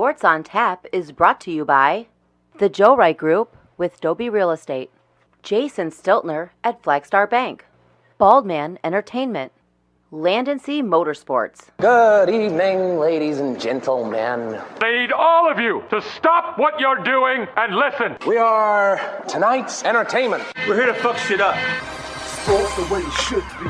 Sports on Tap is brought to you by the Joe Wright Group with Dobie Real Estate, Jason Stiltner at Flagstar Bank, Baldman Entertainment, Land & Sea Motorsports. Good evening, ladies and gentlemen. I need all of you to stop what you're doing and listen. We are tonight's entertainment. We're here to fuck shit up. Sports the way it should be.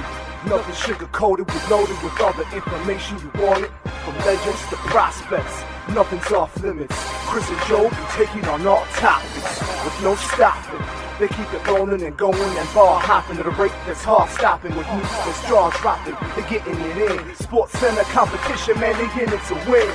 Nothing sugar-coated, we loaded with all the information you wanted. From legends to prospects, nothing's off limits. Chris and Joe be taking on all topics with no stopping. They keep it rolling and going and ball hopping at a rate that's hard stopping. With news that's jaw dropping, they're getting it in. Sports Center competition, man, they in it to win.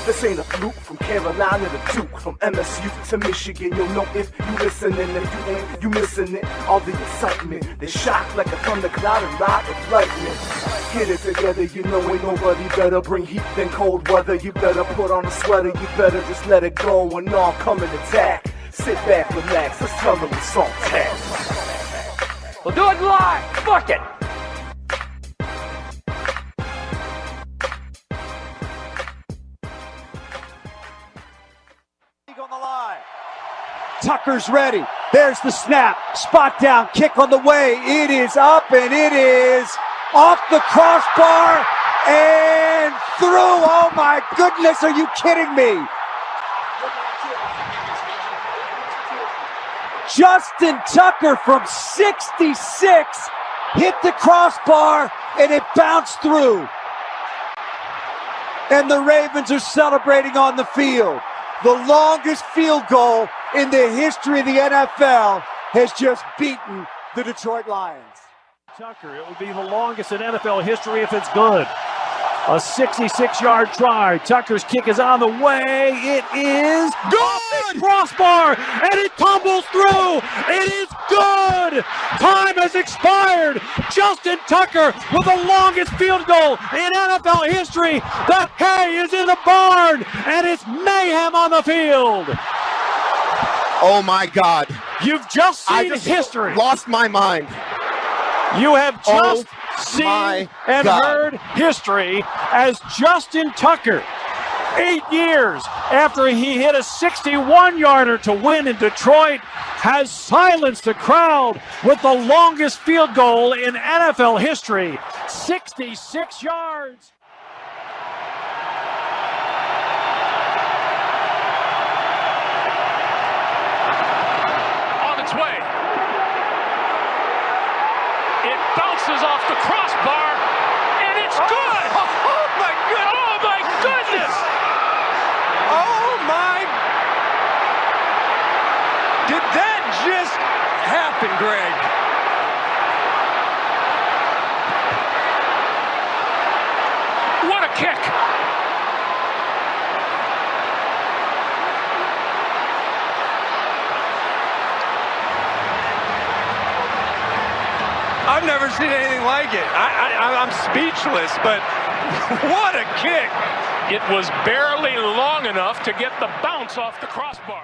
This ain't a fluke, from Carolina to Duke, from MSU to Michigan. You'll know if you listening, if you ain't, you missing it. All the excitement, they shock like a thundercloud and ride with lightning. Get it together, you know ain't nobody better. Bring heat than cold weather. You better put on a sweater, you better just let it go and all come and attack. Sit back, relax, let's tell them it's on tap. We'll do it live. Fuck it. On the line. Tucker's ready. There's the snap. Spot down. Kick on the way. It is up and it is off the crossbar and through. Oh my goodness, are you kidding me? Justin Tucker from 66 hit the crossbar and it bounced through. And the Ravens are celebrating on the field. The longest field goal in the history of the NFL has just beaten the Detroit Lions. Tucker, it would be the longest in NFL history if it's good. A 66-yard try. Tucker's kick is on the way. It is good! Crossbar, and it tumbles through. It is good! Time has expired. Justin Tucker with the longest field goal in NFL history. The hay is in the barn, and it's mayhem on the field. Oh my God. You've just seen I just history. Lost my mind. You have just seen and God. heard history as Justin Tucker, 8 years after he hit a 61-yarder to win in Detroit, has silenced the crowd with the longest field goal in NFL history, 66 yards. On its way. It bounces off the crossbar, and it's good! Oh my goodness! Oh my goodness! Oh my! Did that just happen, Greg? What a kick! I've never seen anything like it. I'm speechless, but what a kick! It was barely long enough to get the bounce off the crossbar.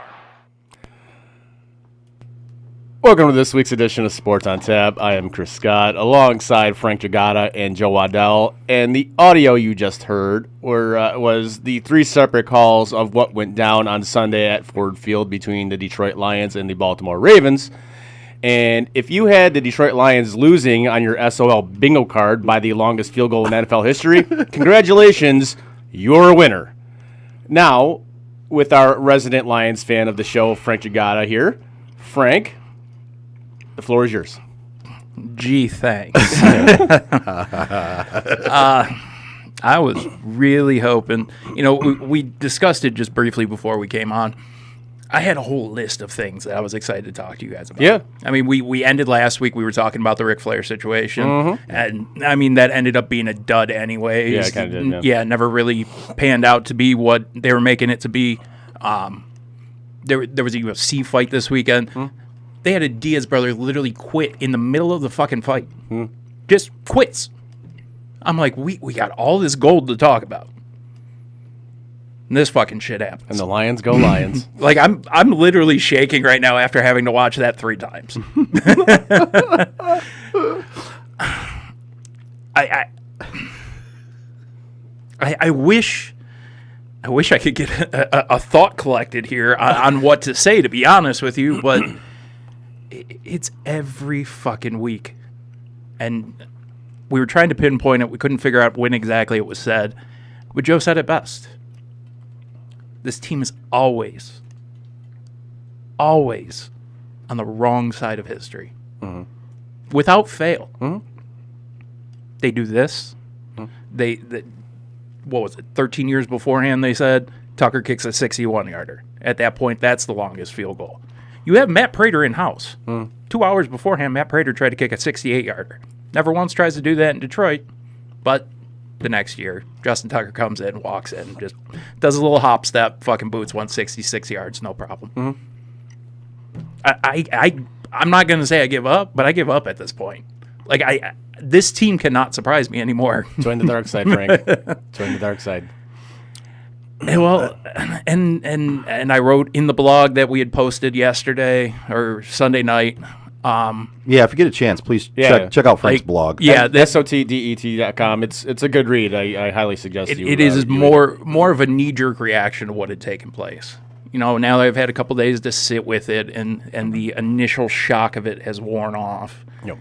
Welcome to this week's edition of Sports on Tap. I am Chris Scott, alongside Frank Jagata and Joe Waddell. And the audio you just heard was the three separate calls of what went down on Sunday at Ford Field between the Detroit Lions and the Baltimore Ravens. And if you had the Detroit Lions losing on your SOL bingo card by the longest field goal in NFL history, congratulations, you're a winner. Now, with our resident Lions fan of the show, Frank Jagata here. Frank, the floor is yours. Gee, thanks. I was really hoping, we discussed it just briefly before we came on. I had a whole list of things that I was excited to talk to you guys about. Yeah. I mean, we ended last week, we were talking about the Ric Flair situation. And, I mean, that ended up being a dud anyways. Yeah, it kind of did, yeah, it never really panned out to be what they were making it to be. There was a UFC fight this weekend. They had a Diaz brother literally quit in the middle of the fucking fight. Just quits. I'm like, we got all this gold to talk about. And this fucking shit happens. And the Lions go Lions. Like, I'm literally shaking right now after having to watch that 3 times. I wish I wish I could get a thought collected here on what to say, to be honest with you, but it's every fucking week. And we were trying to pinpoint it. We couldn't figure out when exactly it was said. But Joe said it best. This team is always on the wrong side of history. Mm-hmm. Without fail. Mm-hmm. They do this. Mm-hmm. They what was it, 13 years beforehand, they said, Tucker kicks a 61-yarder. At that point, that's the longest field goal. You have Matt Prater in-house. 2 hours beforehand, Matt Prater tried to kick a 68-yarder. Never once tries to do that in Detroit, but the next year, Justin Tucker comes in, walks in, just does a little hop step, fucking boots 166 yards, no problem. Mm-hmm. I'm not going to say I give up, but I give up at this point. Like, this team cannot surprise me anymore. Join the dark side, Frank. Join the dark side. Well, and I wrote in the blog that we had posted yesterday or Sunday night. If you get a chance, please check out Frank's blog. Yeah, SOTDET.com. It's a good read. I highly suggest it is more of a knee-jerk reaction to what had taken place. You know, now that I've had a couple days to sit with it, and the initial shock of it has worn off. Yep.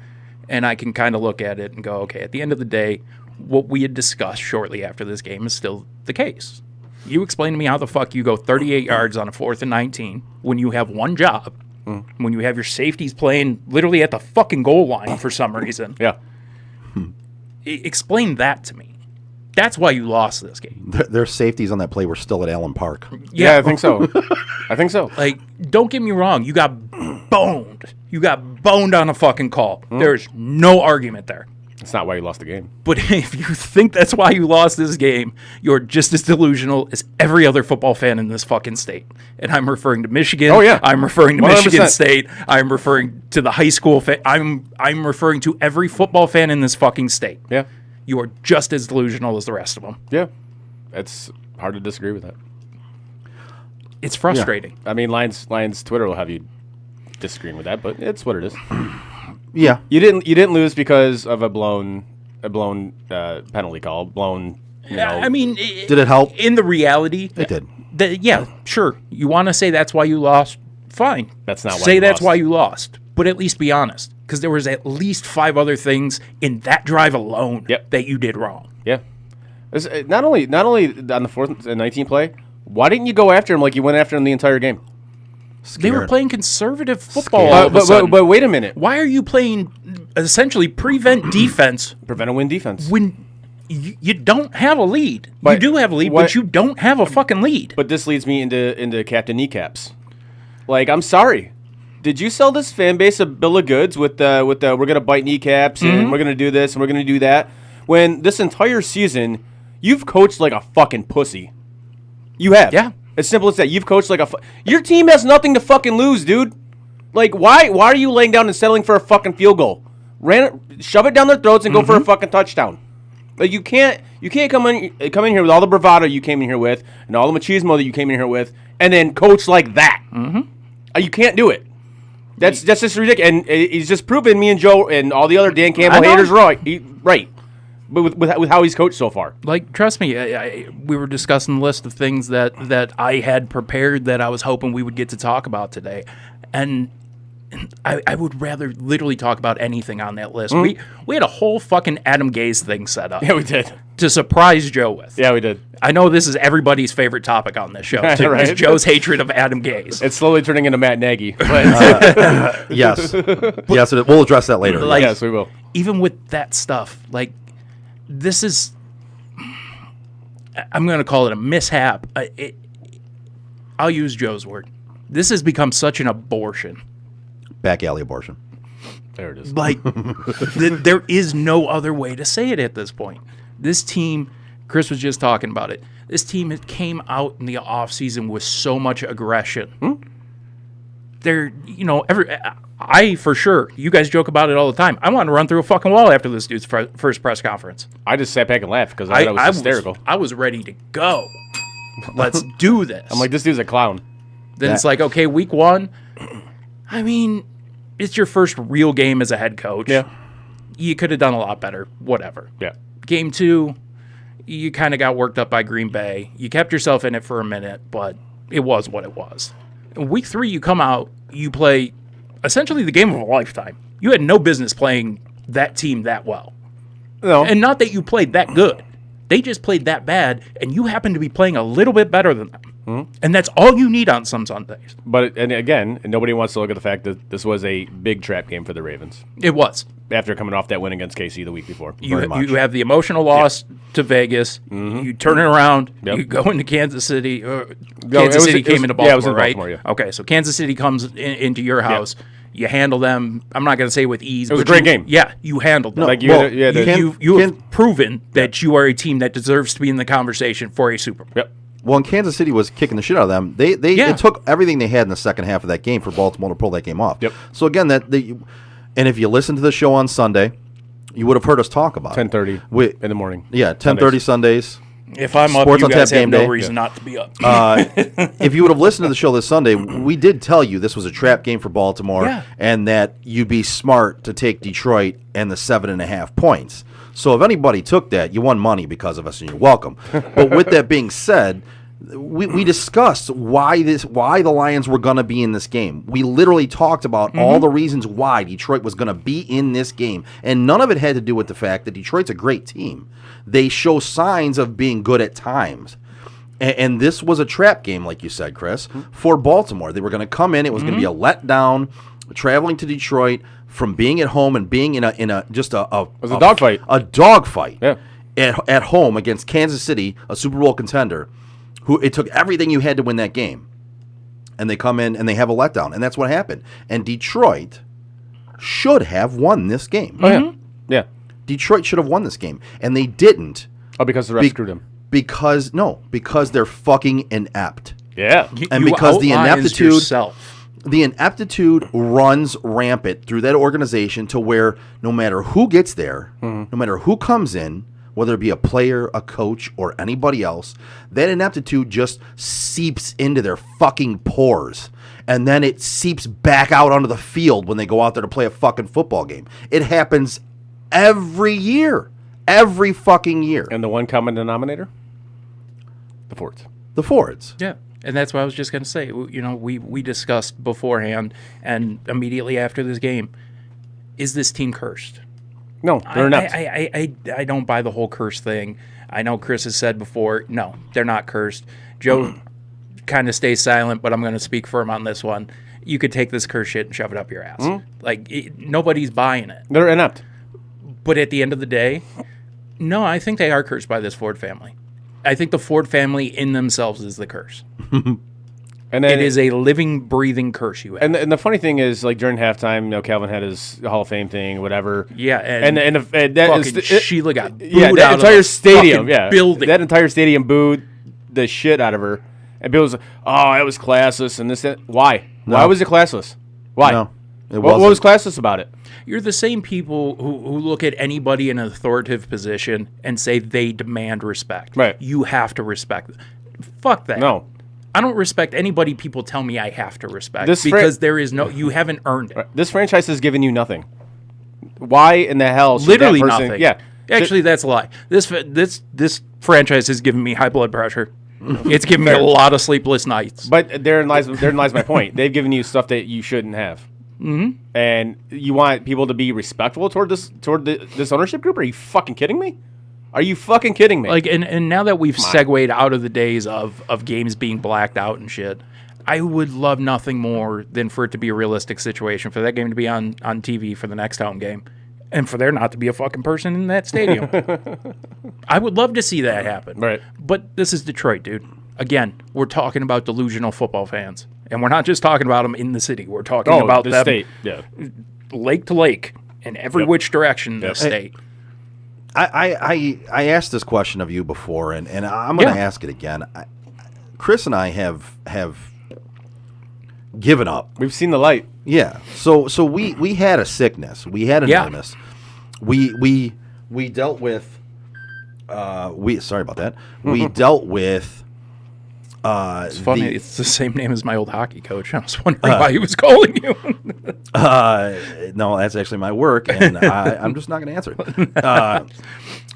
And I can kind of look at it and go, okay, at the end of the day, what we had discussed shortly after this game is still the case. You explain to me how the fuck you go 38 yards on a 4th and 19 when you have one job, when you have your safeties playing literally at the fucking goal line for some reason. Yeah. Explain that to me. That's why you lost this game. Their safeties on that play were still at Allen Park. Yeah, I think so. Like, don't get me wrong. You got boned. You got boned on a fucking call. There's no argument there. That's not why you lost the game. But if you think that's why you lost this game, you're just as delusional as every other football fan in this fucking state. And I'm referring to Michigan. Oh, yeah. I'm referring to 100%. Michigan State. I'm referring to the high school fan. I'm referring to every football fan in this fucking state. Yeah. You are just as delusional as the rest of them. Yeah. It's hard to disagree with that. It's frustrating. Yeah. I mean, Lions Twitter will have you disagreeing with that, but it's what it is. Yeah. You didn't lose because of a blown penalty call. I mean, did it help? In the reality, it did. Yeah, sure. You want to say that's why you lost? Fine. That's not why say you that's lost. why you lost, but at least be honest, because there was at least 5 other things in that drive alone that you did wrong. Yeah. Not only on the 4th and 19 play. Why didn't you go after him like you went after him the entire game? Scared. They were playing conservative football. But wait a minute. Why are you playing essentially prevent defense? Prevent a win defense. When you don't have a lead. But you do have a lead, but you don't have a fucking lead. But this leads me into Captain Kneecaps. Like, I'm sorry. Did you sell this fan base a bill of goods with the we're going to bite kneecaps and we're going to do this and we're going to do that? When this entire season, you've coached like a fucking pussy. You have. Yeah. As simple as that. You've coached like your team has nothing to fucking lose, dude. Like, why are you laying down and settling for a fucking field goal? Shove it down their throats and go for a fucking touchdown. Like, you can't come in here with all the bravado you came in here with and all the machismo that you came in here with and then coach like that. You can't do it. That's just ridiculous. And he's just proven me and Joe and all the other Dan Campbell haters right. But with how he's coached so far. Like, trust me, we were discussing the list of things that I had prepared that I was hoping we would get to talk about today. And I would rather literally talk about anything on that list. We had a whole fucking Adam Gase thing set up. Yeah, we did. To surprise Joe with. Yeah, we did. I know this is everybody's favorite topic on this show, too. Right. Is Joe's hatred of Adam Gase. It's slowly turning into Matt Nagy. Yes. Yes, we'll address that later. Yes, we will. Even with that stuff, like, this is, I'm going to call it a mishap. I'll use Joe's word. This has become such an abortion. Back alley abortion. There it is. Like, there is no other way to say it at this point. This team, Chris was just talking about it, this team came out in the offseason with so much aggression. They're, I, for sure, you guys joke about it all the time. I want to run through a fucking wall after this dude's first press conference. I just sat back and laughed because I thought it was hysterical. I was ready to go. Let's do this. I'm like, this dude's a clown. Then it's like, okay, week 1. I mean, it's your first real game as a head coach. Yeah. You could have done a lot better. Whatever. Yeah. Game 2, You kind of got worked up by Green Bay. You kept yourself in it for a minute, but it was what it was. In week 3, you come out, you play essentially the game of a lifetime. You had no business playing that team that well. No. And not that you played that good. They just played that bad, and you happen to be playing a little bit better than them. And that's all you need on some Sundays. But and again, nobody wants to look at the fact that this was a big trap game for the Ravens. It was. After coming off that win against KC the week before. You have the emotional loss to Vegas. You turn it around. You go into Kansas City. Kansas City came into Baltimore, yeah, it was in Baltimore, right? yeah. Okay, so Kansas City comes into your house. You handle them. I'm not going to say with ease. It was a great game. Yeah, you handled them. Like you have proven that you are a team that deserves to be in the conversation for a Super Bowl. Yep. Well, and Kansas City was kicking the shit out of them. It took everything they had in the second half of that game for Baltimore to pull that game off. Yep. So again, and if you listen to the show on Sunday, you would have heard us talk about 10:30 in the morning. Yeah, 10:30 Sundays. If I'm up, Sports you on guys Tap have game no day. reason not to be up. If you would have listened to the show this Sunday, we did tell you this was a trap game for Baltimore, and that you'd be smart to take Detroit and the 7.5 points. So if anybody took that, you won money because of us, and you're welcome. But with that being said, we discussed why the Lions were going to be in this game. We literally talked about all the reasons why Detroit was going to be in this game, and none of it had to do with the fact that Detroit's a great team. They show signs of being good at times. And this was a trap game, like you said, Chris, for Baltimore. They were going to come in. It was going to be a letdown, traveling to Detroit from being at home and being in a it was a dogfight. A dogfight. Yeah. At home against Kansas City, a Super Bowl contender, who it took everything you had to win that game. And they come in and they have a letdown. And that's what happened. And Detroit should have won this game. Oh, yeah. Yeah. Detroit should have won this game. And they didn't. Oh, because the refs screwed them. Because they're fucking inept. Yeah. And because the ineptitude yourself. The ineptitude runs rampant through that organization to where no matter who gets there, no matter who comes in, whether it be a player, a coach, or anybody else, that ineptitude just seeps into their fucking pores. And then it seeps back out onto the field when they go out there to play a fucking football game. It happens every year. Every fucking year. And the one common denominator? The Fords. The Fords. Yeah. And that's what I was just going to say. You know, we discussed beforehand and immediately after this game, is this team cursed? No, they're not. I don't buy the whole curse thing. I know Chris has said before, no, they're not cursed. Joe kind of stays silent, but I'm going to speak for him on this one. You could take this curse shit and shove it up your ass. Nobody's buying it. They're inept. But at the end of the day, no, I think they are cursed by this Ford family. I think the Ford family in themselves is the curse. And then it is a living, breathing curse you have. And the funny thing is, like during halftime, Calvin had his Hall of Fame thing, whatever. Yeah, and that Sheila got booed that out entire of the stadium, building. That entire stadium booed the shit out of her, and people was like, "Oh, it was classless," and this. That. Why? No. Why was it classless? Why? No, what was classless about it? You're the same people who look at anybody in an authoritative position and say they demand respect. Right. You have to respect. Fuck that. No. I don't respect anybody people tell me I have to respect This because there is no, you haven't earned it. This franchise has given you nothing. Why in the hell should Literally that person, nothing. Yeah. Actually, that's a lie. This franchise has given me high blood pressure. It's given me a lot of sleepless nights. But therein lies my point. They've given you stuff that you shouldn't have. Mm-hmm. And you want people to be respectful toward this ownership group? Are you fucking kidding me? Are you fucking kidding me? Like, and now that we've segued out of the days of games being blacked out and shit, I would love nothing more than for it to be a realistic situation, for that game to be on TV for the next home game, and for there not to be a fucking person in that stadium. I would love to see that happen. Right. But this is Detroit, dude. Again, we're talking about delusional football fans. And we're not just talking about them in the city. We're talking about the them state. Yeah. Lake to lake in every which direction in the state. I asked this question of you before, and I'm going to ask it again. Chris and I have given up. We've seen the light. Yeah. So we had a sickness. We had an illness. We dealt with. Sorry about that. We dealt with. It's funny. It's the same name as my old hockey coach. I was wondering why he was calling you. No, that's actually my work, and I'm just not going to answer it.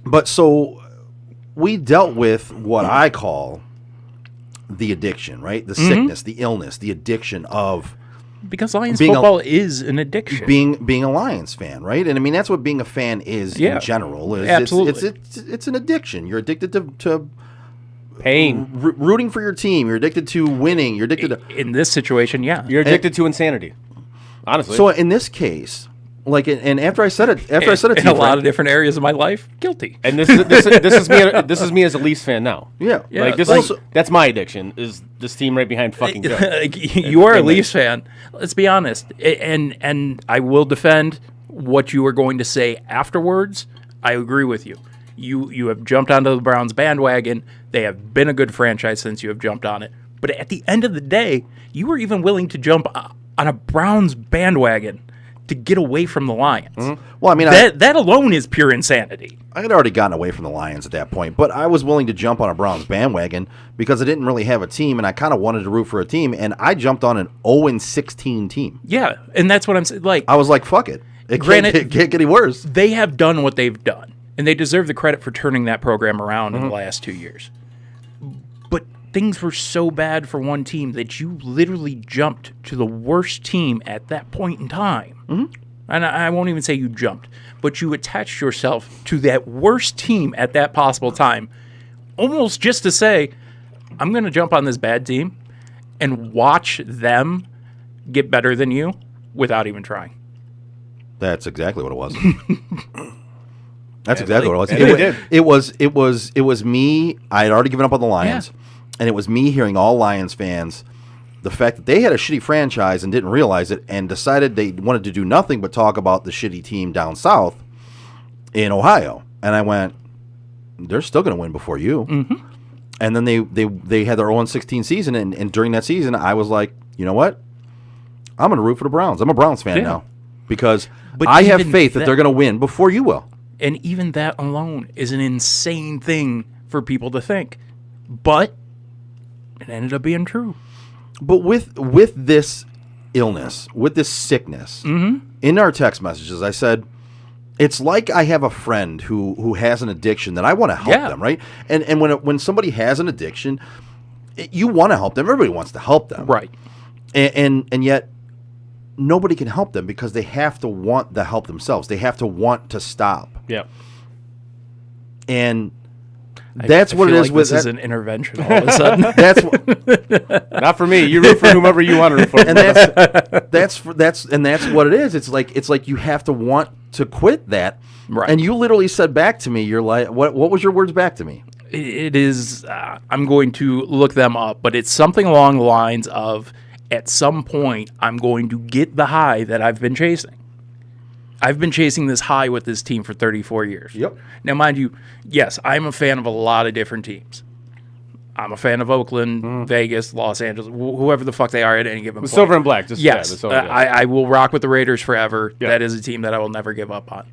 But so we dealt with what I call the addiction, right? The sickness, the illness, the addiction of Because Lions being football is an addiction. being a Lions fan, right? And I mean that's what being a fan is in general. Is absolutely. It's an addiction. You're addicted to Pain. rooting for your team. You're addicted to winning. You're addicted to In this situation, yeah. You're addicted to insanity. Honestly. So in this case, like, and after I said it, I said it to in you, a lot Frank, of different areas of my life, guilty. and this is me. This is me as a Leafs fan now. yeah, Like this is that's my addiction. Is this team right behind fucking Joe? You are a Leafs fan. Let's be honest, and I will defend what you are going to say afterwards. I agree with you. You have jumped onto the Browns bandwagon. They have been a good franchise since you have jumped on it. But at the end of the day, you were even willing to jump on a Browns bandwagon to get away from the Lions. Well, I mean, that alone is pure insanity. I had already gotten away from the Lions at that point, but I was willing to jump on a Browns bandwagon because I didn't really have a team, and I kind of wanted to root for a team, and I jumped on an 0-16 team. Yeah, and that's what I'm saying. Like, I was like, fuck it. It Granted- can't get any worse. they have done what they've done, and they deserve the credit for turning that program around in the last 2 years. But things were so bad for one team that you literally jumped to the worst team at that point in time. And I won't even say you jumped, but you attached yourself to that worst team at that possible time, almost just to say, I'm going to jump on this bad team and watch them get better than you without even trying. That's exactly what it was. That's exactly what it was. and they did. It was me. I had already given up on the Lions, and it was me hearing all Lions fans the fact that they had a shitty franchise and didn't realize it, and decided they wanted to do nothing but talk about the shitty team down south in Ohio. And I went, they're still going to win before you. Mm-hmm. And then they had their 0-16 season, and during that season, I was like, you know what? I'm going to root for the Browns. I'm a Browns fan now because But I have even faith that they're going to win before you will. And even that alone is an insane thing for people to think. But it ended up being true. But with this illness, with this sickness, in our text messages, I said, it's like I have a friend who has an addiction that I want to help them, right? And when somebody has an addiction, you want to help them. Everybody wants to help them. Right. And yet nobody can help them because they have to want the help themselves. They have to want to stop. Yeah. And that's I what it feel is like with this is an intervention all of a sudden. that's what, Not for me. You root for whomever you want to root for. and that's what it is. It's like you have to want to quit that. Right. And you literally said back to me, you're like, what was your words back to me? It is, I'm going to look them up, but it's something along the lines of, at some point, I'm going to get the high that I've been chasing. I've been chasing this high with this team for 34 years. Yep. Now, mind you, yes, I'm a fan of a lot of different teams. I'm a fan of Oakland, Vegas, Los Angeles, whoever the fuck they are at any given point. Silver and black. Just, Yes, the silver and black. I will rock with the Raiders forever. Yeah. That is a team that I will never give up on.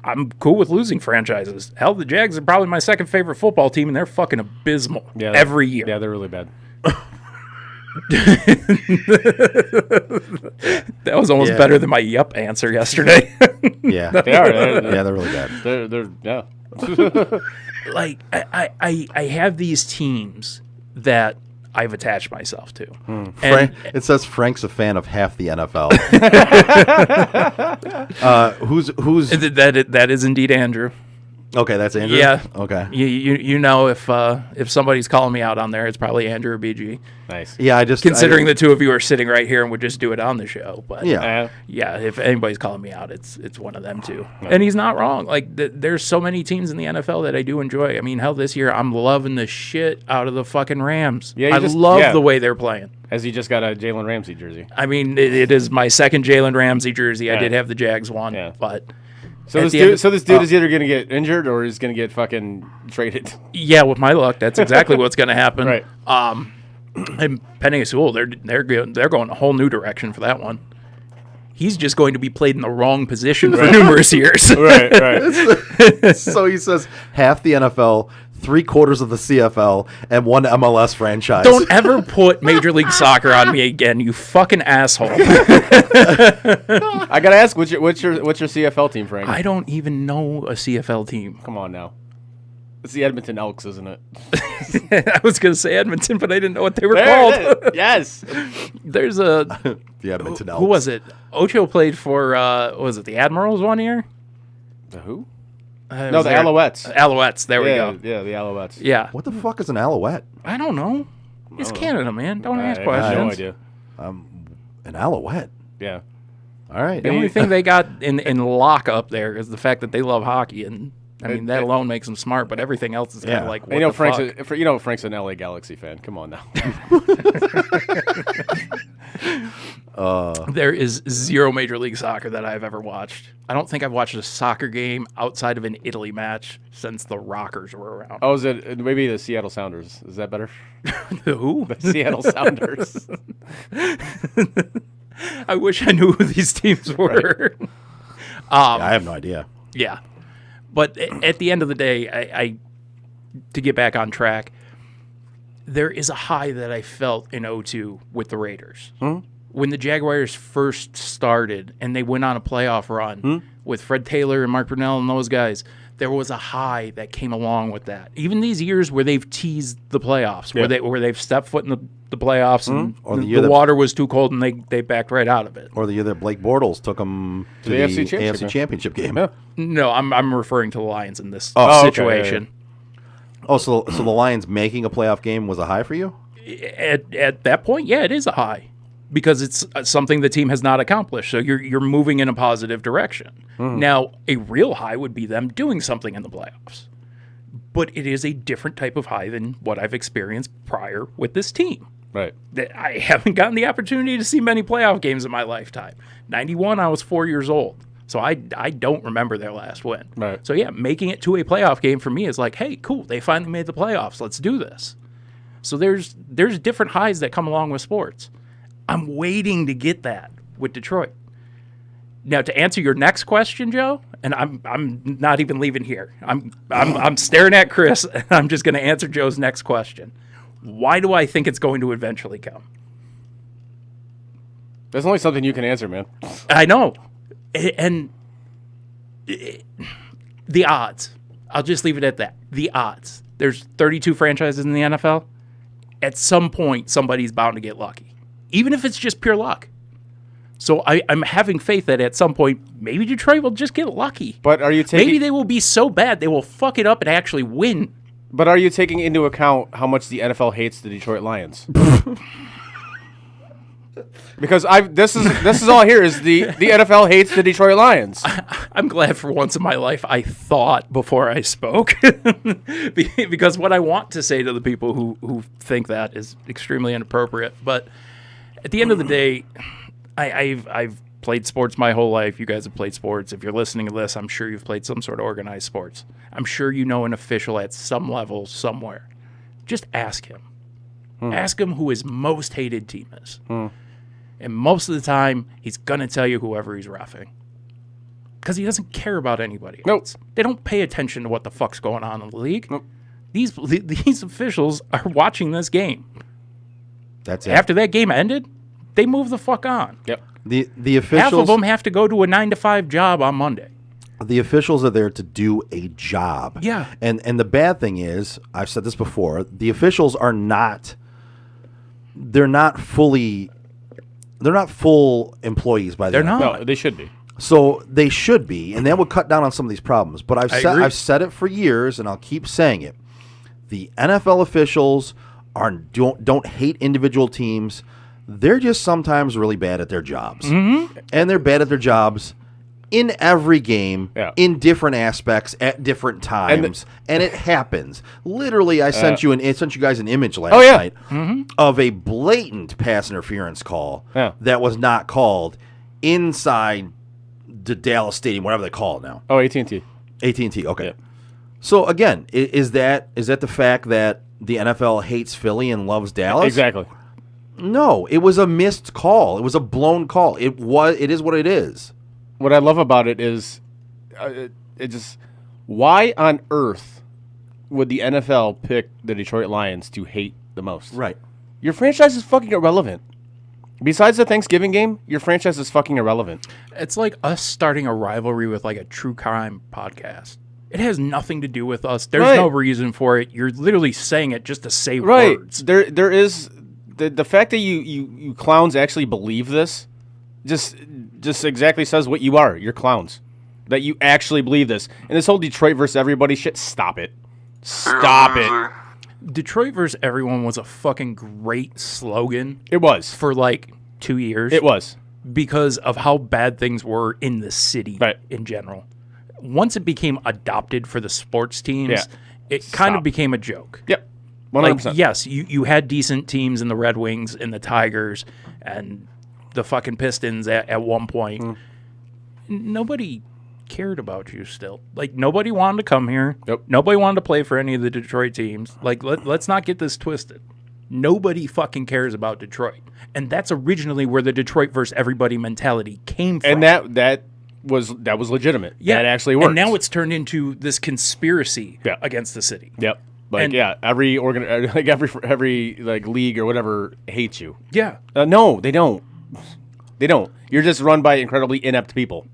I'm cool with losing franchises. Hell, the Jags are probably my second favorite football team, and they're fucking abysmal every year. Yeah, they're really bad. That was almost better than my yup answer yesterday. Yeah. They are. They're really bad. They're yeah. Like, I have these teams that I've attached myself to. Frank, it says Frank's a fan of half the NFL. Who's That is indeed Andrew. okay? That's Andrew. Yeah. Okay. You know, if somebody's calling me out on there, it's probably Andrew or BG. Nice. Yeah, Considering the two of you are sitting right here and would just do it on the show, but Yeah. yeah, if anybody's calling me out, it's one of them too. And he's not wrong. Like there's so many teams in the NFL that I do enjoy. I mean, hell, this year I'm loving the shit out of the fucking Rams. Yeah, I love the way they're playing. As he just got a Jalen Ramsey jersey. I mean, it is my second Jalen Ramsey jersey. I Yeah. did have the Jags one, Yeah. but So at this the dude, end- is either going to get injured or he's going to get fucking traded. yeah, with my luck, that's exactly what's going to happen. Right. And Penny Sewell, they're going a whole new direction for that one. He's just going to be played in the wrong position for numerous years. Right. So he says half the NFL, 3/4 of the CFL, and one MLS franchise. Don't ever put Major League Soccer on me again, you fucking asshole. I gotta ask, what's your CFL team, Frank? I don't even know a CFL team. Come on now. It's the Edmonton Elks, isn't it? I was going to say Edmonton, but I didn't know what they were There called. it is. Yes. There's a The Edmonton Elks. who was it? Ocho played for was it the Admirals one year? The who? Was No, the there- Alouettes. Alouettes. There we Yeah, go. yeah, the Alouettes. Yeah. What the fuck is an Alouette? I don't know. It's Canada, man. Don't ask I questions. have no idea. An Alouette. Yeah. All right. The only thing they got in lock up there is the fact that they love hockey, and I mean that alone makes them smart. But everything else is kind of like, what And the fuck? Frank's an LA Galaxy fan. Come on now. There is zero Major League Soccer that I've ever watched. I don't think I've watched a soccer game outside of an Italy match since the Rockers were around. Oh, is it maybe the Seattle Sounders? Is that better? Who? The Seattle Sounders. I wish I knew who these teams were. I have no idea. Yeah. But at the end of the day, I to get back on track, there is a high that I felt in 02 with the Raiders. When the Jaguars first started and they went on a playoff run with Fred Taylor and Mark Brunell and those guys, there was a high that came along with that. Even these years where they've teased the playoffs, where they've stepped foot in the playoffs and Or the the year that- water was too cold and they backed right out of it. Or the year that Blake Bortles took them to The the AFC Championship, AFC Championship game. Yeah. No, I'm referring to the Lions in this okay, situation. Oh, so the Lions making a playoff game was a high for you? At that point, yeah, it is a high because it's something the team has not accomplished. So you're moving in a positive direction. Now, a real high would be them doing something in the playoffs. But it is a different type of high than what I've experienced prior with this team. Right. That I haven't gotten the opportunity to see many playoff games in my lifetime. 91, I was 4 years old. So I don't remember their last win. Right. So yeah, making it to a playoff game for me is like, hey, cool, they finally made the playoffs. Let's do this. So there's different highs that come along with sports. I'm waiting to get that with Detroit. Now to answer your next question, Joe, and I'm not even leaving here. I'm staring at Chris and I'm just going to answer Joe's next question. Why do I think it's going to eventually come? There's only something you can answer, man. I know. And the odds. I'll just leave it at that. The odds. There's 32 franchises in the NFL. At some point, somebody's bound to get lucky, even if it's just pure luck. So I'm having faith that at some point, maybe Detroit will just get lucky. But are you taking? Maybe they will be so bad they will fuck it up and actually win. But are you taking into account how much the NFL hates the Detroit Lions? Because this is all here is the NFL hates the Detroit Lions. I'm glad for once in my life I thought before I spoke, because what I want to say to the people who think that is extremely inappropriate. But at the end of the day, I've played sports my whole life. You guys have played sports. If you're listening to this, I'm sure you've played some sort of organized sports. I'm sure you know an official at some level somewhere. Just ask him. Ask him who his most hated team is. And most of the time, he's going to tell you whoever he's reffing. Because he doesn't care about anybody else. They don't pay attention to what the fuck's going on in the league. These officials are watching this game. That's it. After that game ended, they move the fuck on. Yep. The officials, half of them have to go to a 9-to-5 job on Monday. The officials are there to do a job. Yeah. And the bad thing is, I've said this before, the officials are not full employees by the They're NFL. not. No, they should be. So they should be, and that would cut down on some of these problems. But I agree. I've said it for years, and I'll keep saying it. The NFL officials don't hate individual teams. They're just sometimes really bad at their jobs, and they're bad at their jobs in every game, in different aspects at different times, and it happens. Literally, I sent you guys an image last night of a blatant pass interference call that was not called inside the Dallas Stadium, whatever they call it now. Oh, AT&T. AT&T. Okay. Yeah. So again, is that the fact that the NFL hates Philly and loves Dallas? Exactly. No, it was a missed call. It was a blown call. It is what it is. What I love about it is, why on earth would the NFL pick the Detroit Lions to hate the most? Right. Your franchise is fucking irrelevant. Besides the Thanksgiving game, your franchise is fucking irrelevant. It's like us starting a rivalry with like a true crime podcast. It has nothing to do with us. There's Right. no reason for it. You're literally saying it just to say Right. words. There is the fact that you clowns actually believe this just exactly says what you are. You're clowns. That you actually believe this. And this whole Detroit versus everybody shit, stop it. Stop it. Detroit versus everyone was a fucking great slogan It was. for like 2 years. It was. Because of how bad things were in the city Right. in general. Once it became adopted for the sports teams, Yeah. it kind Stop. of became a joke. Yep. 100%. Like, yes, you had decent teams in the Red Wings and the Tigers and the fucking Pistons at one point. Mm. Nobody cared about you still. Like, nobody wanted to come here. Yep. Nobody wanted to play for any of the Detroit teams. Like, let's not get this twisted. Nobody fucking cares about Detroit. And that's originally where the Detroit versus everybody mentality came from. And that was legitimate. Yeah, That actually worked. And now it's turned into this conspiracy Yeah. against the city. Yep. Like And- every every like league or whatever hates you. Yeah. No, they don't. They don't. You're just run by incredibly inept people.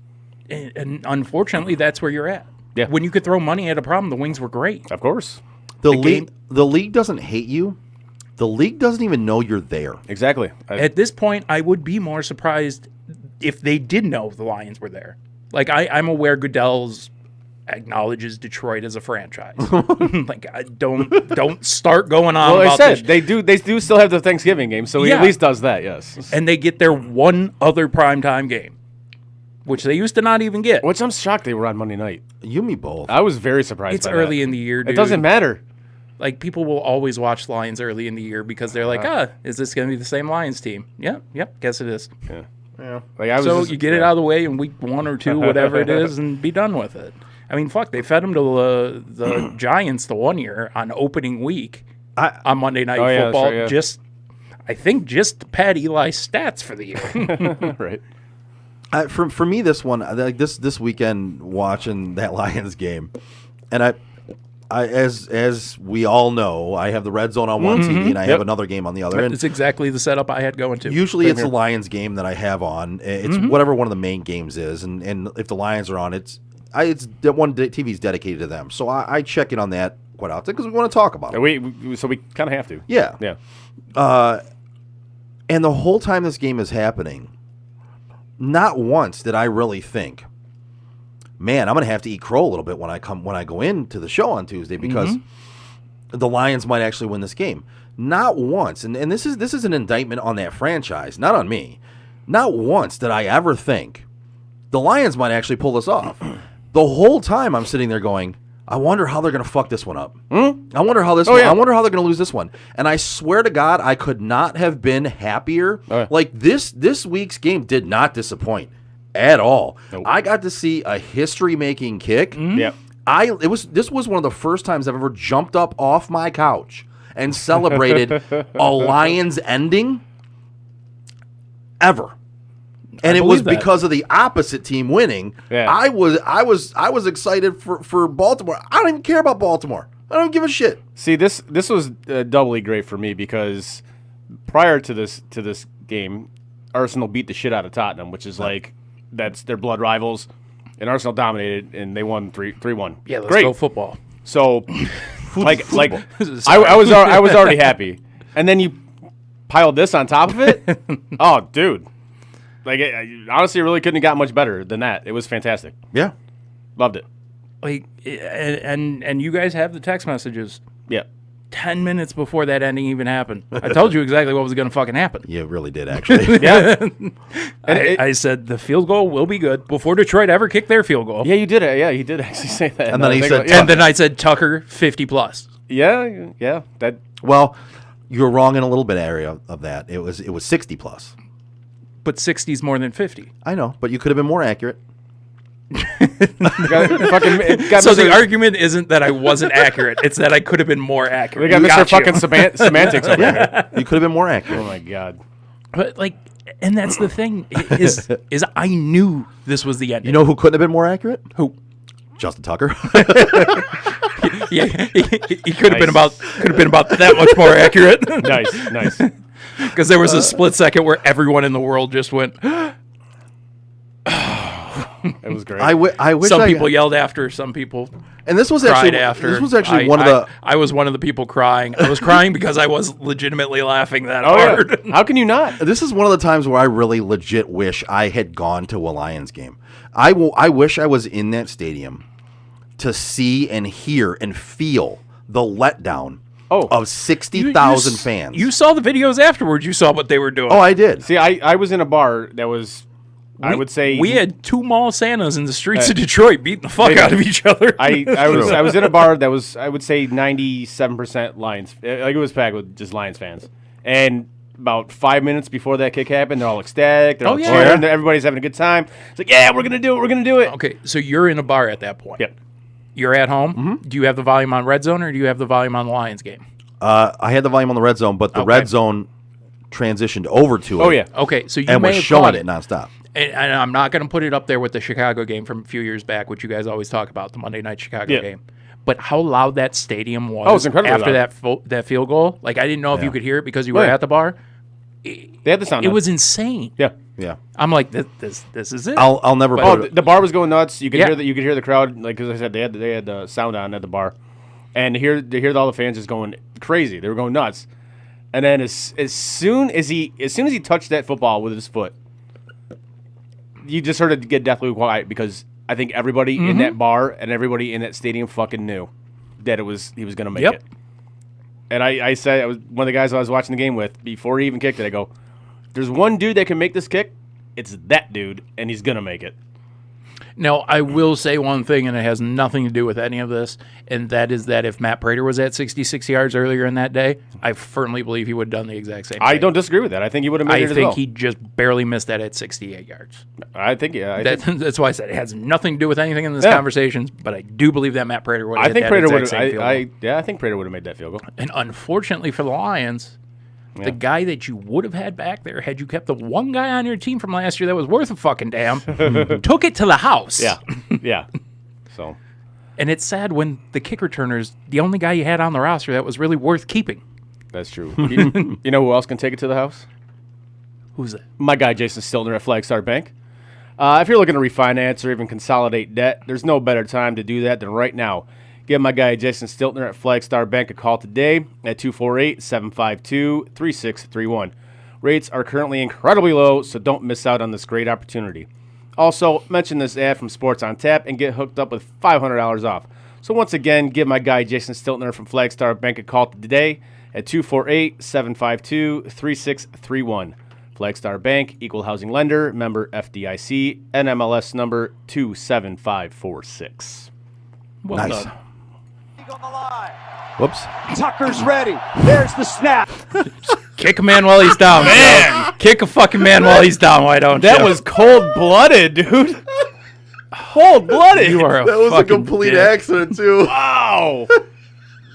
And unfortunately, that's where you're at. Yeah. When you could throw money at a problem, the Wings were great. Of course. The game- league doesn't hate you. The league doesn't even know you're there. Exactly. At this point, I would be more surprised if they did know the Lions were there. Like, I'm aware Goodell's acknowledges Detroit as a franchise. Like, don't start going on Well, about I said this. they do still have the Thanksgiving game, so he Yeah. at least does that. Yes. And they get their one other primetime game, which they used to not even get. Which I'm shocked they were on Monday night. You and me both. I was very surprised. It's by early that. in the year, dude. It doesn't matter. Like, people will always watch Lions early in the year because they're like, is this going to be the same Lions team? Yep, guess it is. Yeah. Like I was So just- you get it out of the way in week 1 or 2, whatever it is, and be done with it. I mean, fuck, they fed them to the Giants the one year on opening week on Monday Night Oh, yeah, that's Football. right, yeah. I think just to pad Eli's stats for the year. Right. For me, this one, like this weekend, watching that Lions game, and I as we all know, I have the Red Zone on one TV and I have another game on the other. And It's exactly the setup I had going to. usually it's the Lions game that I have on. It's whatever one of the main games is, and if the Lions are on, it's that one TV's dedicated to them. So I check in on that quite often because we want to talk about it. So we kind of have to. Yeah. Yeah. And the whole time this game is happening, not once did I really think, man, I'm going to have to eat crow a little bit when I go into the show on Tuesday because the Lions might actually win this game. Not once, and this is an indictment on that franchise, not on me. Not once did I ever think the Lions might actually pull this off. The whole time I'm sitting there going, I wonder how they're going to fuck this one up. I wonder how I wonder how they're going to lose this one. And I swear to God, I could not have been happier. Like this week's game did not disappoint at all. Nope. I got to see a history-making kick. Yep. This was one of the first times I've ever jumped up off my couch and celebrated a Lions ending ever. And it was believe that. because of the opposite team winning. Yeah. I was excited for Baltimore. I don't even care about Baltimore. I don't give a shit. See, this was doubly great for me because prior to this game, Arsenal beat the shit out of Tottenham, which is that's their blood rivals, and Arsenal dominated and they won 3-1. Yeah, let's great. go football. So, like I was already happy, and then you piled this on top of it. Oh, dude. Like, honestly, it really couldn't have got much better than that. It was fantastic. Yeah. Loved it. Like, and you guys have the text messages. Yeah. 10 minutes before that ending even happened. I told you exactly what was going to fucking happen. You really did, actually. Yeah. I said the field goal will be good before Detroit ever kicked their field goal. Yeah, you did it. Yeah, he did actually say that. And then he said, And then I said Tucker 50 plus. Yeah. That. Well, you're wrong in a little bit area of that. It was 60 plus. But 60 is more than 50. I know, but you could have been more accurate. So the argument isn't that I wasn't accurate; it's that I could have been more accurate. We got Mr. Fucking semantics over here. You could have been more accurate. Oh my god! But and that's the thing is I knew this was the end. You know who couldn't have been more accurate? Who? Justin Tucker. Yeah, he could have been about that much more accurate. Nice. Because there was a split second where everyone in the world just went. It was great. I wish Some people yelled after. Some people And this was cried actually after. This was actually one of the. I was one of the people crying. I was crying because I was legitimately laughing that Oh, hard. yeah. How can you not? This is one of the times where I really legit wish I had gone to a Lions game. I wish I was in that stadium to see and hear and feel the letdown of 60,000 fans. You saw the videos afterwards. You saw what they were doing. Oh, I did. See, I was in a bar that was, I would say, we had two mall Santas in the streets of Detroit beating the fuck out of each other. I was in a bar that was, I would say, 97% Lions. Like, it was packed with just Lions fans. And about 5 minutes before that kick happened, they're all ecstatic. They're all cheering. Everybody's having a good time. It's like, yeah, we're gonna do it. We're gonna do it. Okay, so you're in a bar at that point. Yep. You're at home. Do you have the volume on Red Zone or do you have the volume on the Lions game? I had the volume on the Red Zone, but the Red Zone transitioned over to it. Oh, yeah. Okay, so you and may was have showing caught it nonstop. And I'm not going to put it up there with the Chicago game from a few years back, which you guys always talk about, the Monday night Chicago game. But how loud that stadium was Oh, it's incredibly after loud. that field goal. Like, I didn't know if you could hear it because you were at the bar. They had the sound It on. was insane. Yeah. Yeah. I'm like, this is it. I'll never Oh, put it. the bar was going nuts. You could Yeah. hear the crowd, like, as I said, they had the sound on at the bar, and to hear all the fans just going crazy. They were going nuts. And then as soon as he touched that football with his foot, you just heard it get deathly quiet because I think everybody in that bar and everybody in that stadium fucking knew that he was going to make it. And I said, I was one of the guys I was watching the game with before he even kicked it. I go, "There's one dude that can make this kick. It's that dude, and he's going to make it." Now, I will say one thing, and it has nothing to do with any of this, and that is that if Matt Prater was at 66 yards earlier in that day, I firmly believe he would have done the exact same thing. I don't disagree with that. I think he would have made it as well. I think he just barely missed that at 68 yards. I think, yeah. That's why I said it has nothing to do with anything in this conversation, but I do believe that Matt Prater would have hit that exact same field goal. I think Prater would have made that field goal. And unfortunately for the Lions, the guy that you would have had back there, had you kept the one guy on your team from last year that was worth a fucking damn, took it to the house. Yeah, yeah. So, and it's sad when the kick returner's the only guy you had on the roster that was really worth keeping. That's true. You know who else can take it to the house? Who's that? My guy, Jason Stiltner at Flagstar Bank. If you're looking to refinance or even consolidate debt, there's no better time to do that than right now. Give my guy Jason Stiltner at Flagstar Bank a call today at 248-752-3631. Rates are currently incredibly low, so don't miss out on this great opportunity. Also, mention this ad from Sports on Tap and get hooked up with $500 off. So once again, give my guy Jason Stiltner from Flagstar Bank a call today at 248-752-3631. Flagstar Bank, Equal Housing Lender, member FDIC, NMLS number 27546. Well Nice. done. Whoops. Tucker's ready. There's the snap. Kick a man while he's down, man. Kick a fucking man while he's down. Why don't That you? was cold-blooded, dude. Cold-blooded. You are a That was a fucking complete dick. accident too. Wow.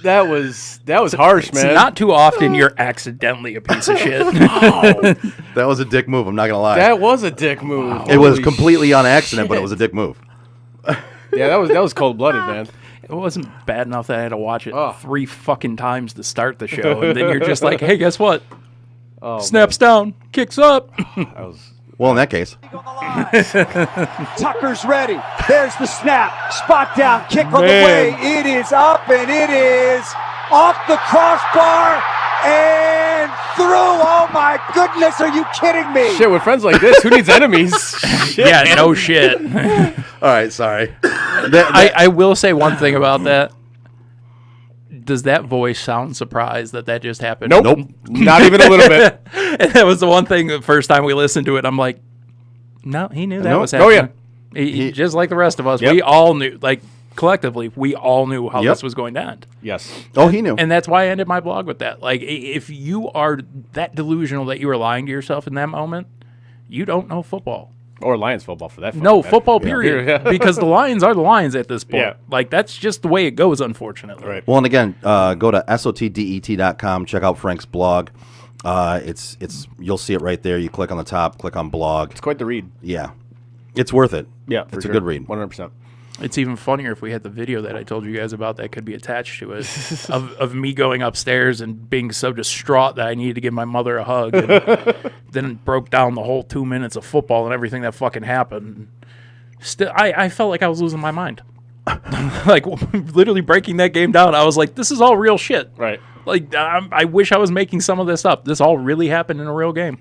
That was harsh, It's man. not too often you're accidentally a piece of shit. That was a dick move. I'm not gonna lie. That was a dick move. it was Holy completely on accident, but it shit. was a dick move. Yeah, that was cold-blooded, man. It wasn't bad enough that I had to watch it Oh. 3 fucking times to start the show, and then you're just like, "Hey, guess what? Oh, Snaps down, kicks up." man, that was Well, in that case, Tucker's ready. There's the snap. Spot down. Kick on the way. It is up and it is off the crossbar and through. Oh my goodness. Are you kidding me? shit. With friends like this, who needs enemies? Shit, Yeah, man. no shit. all right. Sorry. I will say one thing about that. Does that voice sound surprised that just happened? Nope. Not even a little bit. And that was the one thing the first time we listened to it, I'm like, no, he knew that Nope. was Oh, happening. He, just like the rest of us, Yep. we all knew, like collectively, we all knew how Yep. this was going to end. Yes. Oh, he knew. And that's why I ended my blog with that. Like, if you are that delusional that you are lying to yourself in that moment, you don't know football. Or Lions football for that. No, matter. football, Yeah. period. Yeah. Because the Lions are the Lions at this point. Yeah. Like, that's just the way it goes, unfortunately. Right. Well, and again, go to sotdet.com. Check out Frank's blog. It's you'll see it right there. You click on the top, click on blog. It's quite the read. Yeah, it's worth it. Yeah, it's a good read. 100%. It's even funnier if we had the video that I told you guys about that could be attached to it of me going upstairs and being so distraught that I needed to give my mother a hug. And then it broke down the whole 2 minutes of football and everything that fucking happened. Still, I felt like I was losing my mind. Like, literally breaking that game down, I was like, this is all real shit. Right. Like, I wish I was making some of this up. This all really happened in a real game.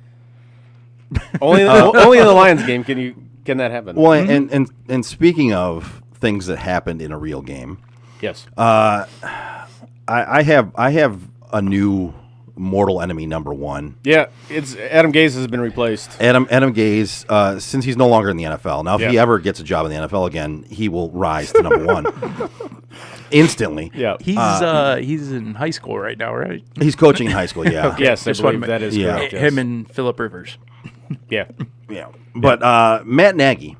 Only in the Lions game can that happen. Well, and speaking of things that happened in a real game, yes. I have a new mortal enemy number one. Yeah, it's Adam Gase has been replaced. Adam Gase, since he's no longer in the NFL. Now, if he Yeah. ever gets a job in the NFL again, he will rise to number one instantly. Yeah. He's in high school right now, right? He's coaching in high school, yeah. Yes, I Just wanted believe to- that is Yeah. correct. yes. Him and Phillip Rivers. Yeah. Yeah. But Matt Nagy